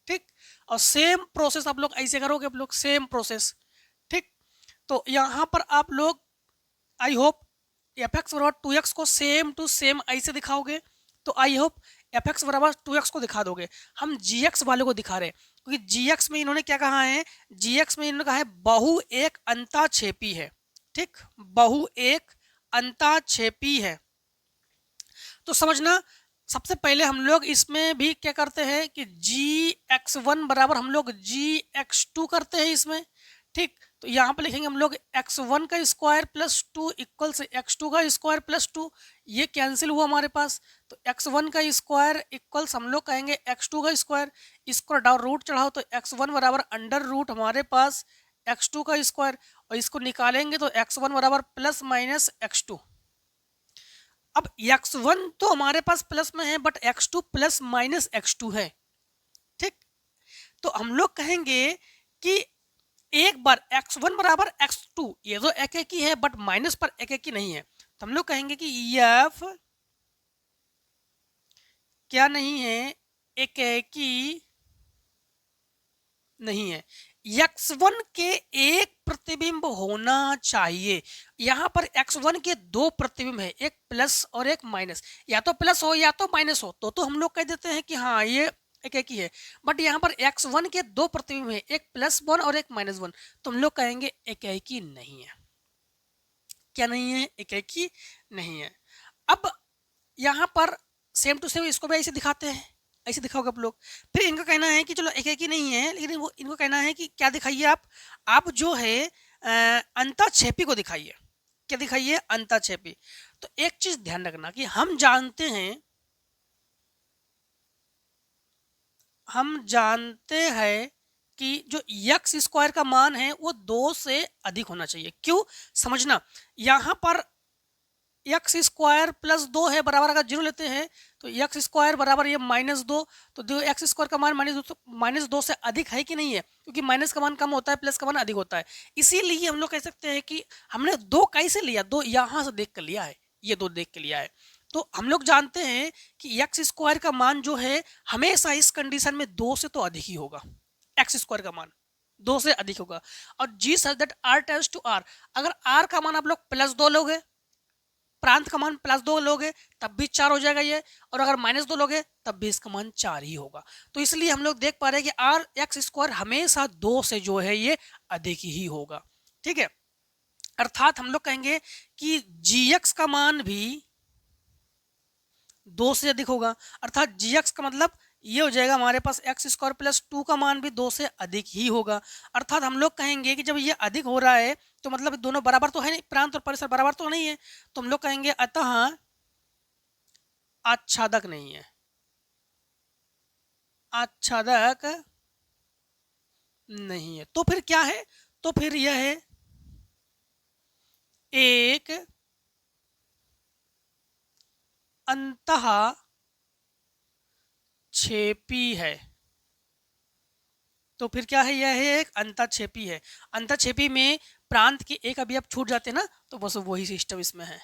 ठीक। और सेम प्रोसेस आप लोग ऐसे करोगे, आप लोग सेम प्रोसेस, ठीक। तो यहाँ पर आप लोग आई होप एफ एक्स बराबर 2x को सेम टू सेम ऐसे दिखाओगे, तो आई होप एफ एक्स बराबर 2x को दिखा दोगे। हम जी एक्स वाले को दिखा रहे हैं, क्योंकि जी एक्स में इन्होंने क्या कहा है, जी एक्स में इन्होंने कहा है बहु एक अंताक्षेपी है, ठीक, बहु एक अंताक्षेपी है। तो समझना, सबसे पहले हम लोग इसमें भी क्या करते हैं कि जी एक्स वन बराबर हम लोग जी एक्स टू करते हैं इसमें, ठीक। तो यहाँ पे लिखेंगे हम लोग x1 का स्क्वायर प्लस 2 इक्वल से x2 का स्क्वायर प्लस 2, ये कैंसिल हुआ हमारे पास। तो x1 का स्क्वायर इक्वल्स हम लोग कहेंगे x2 का स्क्वायर, इसको डाउन रूट चढ़ाओ तो x1 बराबर अंडर रूट हमारे पास x2 का स्क्वायर, और इसको निकालेंगे तो x1 बराबर प्लस माइनस x2। अब x1 तो हमारे पास प्लस में है, but x2 plus minus x2 है, ठीक। तो हम लोग कहेंगे कि एक बार x1 बराबर x2, ये तो एक ही है, बट माइनस पर एक ही नहीं है, तो हम लोग कहेंगे कि f क्या नहीं है, एक ही नहीं है। x1 के एक प्रतिबिंब होना चाहिए। यहाँ पर x1 के दो प्रतिबिंब है, एक प्लस और एक माइनस, या तो प्लस हो या तो माइनस हो, तो हम लोग कह देते हैं कि हाँ ये एक ही है। बट यहाँ पर x1 के दो प्रतिबिंब है, एक +1 और एक -1, तो हम लोग कहेंगे एक ही नहीं है। क्या नहीं है, एक ही नहीं है। अब यहाँ पर सेम टू सेम इसको भी ऐसे दिखाते हैं, ऐसे दिखाओगे आप लोग। फिर इनका कहना है कि चलो एक ही नहीं है, लेकिन वो इनको कहना है कि क्या दिखाइए आप जो है अंतःक्षेपी को दिखाइए। क्या दिखाइए, अंतःक्षेपी। तो एक चीज ध्यान रखना कि हम जानते हैं कि जो x स्क्वायर का मान है वो 2 से अधिक होना चाहिए। क्यों, समझना, यहाँ पर एक्स स्क्वायर प्लस 2 है बराबर, अगर 0 लेते हैं तो एक्स स्क्वायर बराबर ये -2, तो जो एक्स स्क्वायर का मान -2 से अधिक है कि नहीं है, क्योंकि माइनस का मान कम होता है, प्लस का मान अधिक होता है। इसीलिए हम लोग कह सकते हैं कि हमने 2 कैसे लिया, 2 यहाँ से देख कर लिया है, ये 2 देख के लिया है। तो हम लोग जानते हैं कि एक्स स्क्वायर का मान जो है हमेशा इस कंडीशन में 2 से तो अधिक ही होगा, एक्स स्क्वायर का मान 2 से अधिक होगा। और g such that r tends to r, अगर r का मान आप लोग +2 लोगे, प्रांत का मान +2 लोगे तब भी 4 हो जाएगा ये, और अगर -2 लोगे तब भी इसका मान 4 ही होगा। तो इसलिए हम लोग देख पा रहे हैं कि आर एक्स स्क्वायर हमेशा 2 से जो है ये अधिक ही होगा, ठीक है। अर्थात हम लोग कहेंगे कि जी एक्स का मान भी 2 से अधिक होगा, अर्थात जी एक्स का मतलब ये हो जाएगा हमारे पास एक्स स्क्वायर प्लस 2 का मान भी 2 से अधिक ही होगा। अर्थात हम लोग कहेंगे कि जब ये अधिक हो रहा है तो मतलब दोनों बराबर तो है नहीं, प्रांत और परिसर बराबर तो नहीं है, तो हम लोग कहेंगे अतः आच्छादक नहीं है, आच्छादक नहीं है। तो फिर क्या है, तो फिर यह है एक अंतःक्षेपी है। तो फिर क्या है, यह है एक अंतःक्षेपी है। अंतःक्षेपी में प्रांत के एक अवयव छूट जाते हैं ना, तो बस वही सिस्टम इसमें है।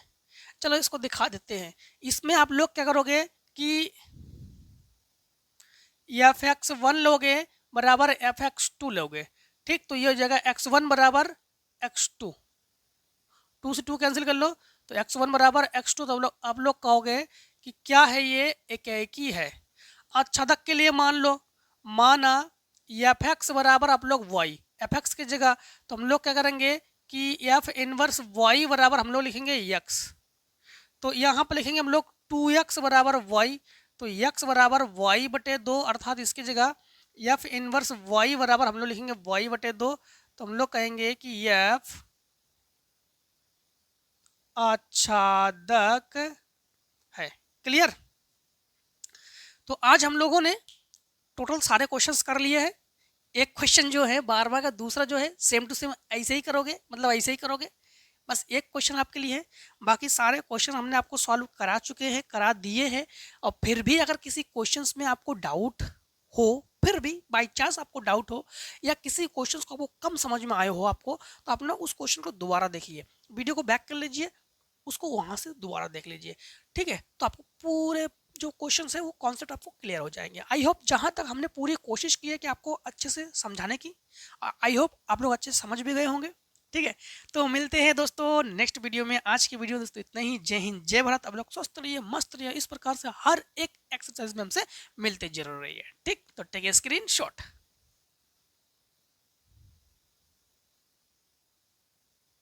चलो इसको दिखा देते हैं। इसमें आप लोग क्या करोगे कि f(x1) लोगे बराबर f(x2) लोगे, ठीक। तो ये हो जाएगा x1 बराबर x2, 2 से 2 कैंसिल कर लो, तो x1 बराबर x2, तो आप लोग कहोगे कि क्या है, ये एक ही है। आच्छादक के लिए मान लो, माना f(x) बराबर आप लोग y, f(x) की जगह तो हम लोग क्या करेंगे कि f इनवर्स y बराबर हम लोग लिखेंगे x, तो यहाँ पर लिखेंगे हम लोग 2x बराबर y, तो x बराबर y/2, अर्थात इसकी जगह f इनवर्स y बराबर हम लोग लिखेंगे y/2, तो हम लोग कहेंगे कि f आच्छादक है। क्लियर। तो आज हम लोगों ने टोटल सारे क्वेश्चंस कर लिए हैं। एक क्वेश्चन जो है 12वां का, दूसरा जो है सेम टू सेम ऐसे ही करोगे, मतलब ऐसे ही करोगे। बस एक क्वेश्चन आपके लिए है, बाकी सारे क्वेश्चन हमने आपको सॉल्व करा चुके हैं, करा दिए हैं। और फिर भी अगर किसी क्वेश्चंस में आपको डाउट हो, फिर भी बाई चांस आपको डाउट हो या किसी क्वेश्चन को आपको कम समझ में आए हो आपको, तो आप ना उस क्वेश्चन को दोबारा देखिए, वीडियो को बैक कर लीजिए, उसको वहाँ से दोबारा देख लीजिए, ठीक है? तो आपको पूरे जो क्वेश्चंस है वो कॉन्सेप्ट आपको क्लियर हो जाएंगे। आई होप जहाँ तक हमने पूरी कोशिश की है कि आपको अच्छे से समझाने की, आई होप आप लोग अच्छे से समझ भी गए होंगे, ठीक है? तो मिलते हैं दोस्तों नेक्स्ट वीडियो में। आज की वीडियो दोस्तों इतना ही। जय हिंद, जय भारत। आप लोग स्वस्थ रहिए, मस्त रहिए। इस प्रकार से हर एक एक्सरसाइज में हमसे मिलते जरूर रहिए, ठीक? तो टेक ए स्क्रीन शॉट।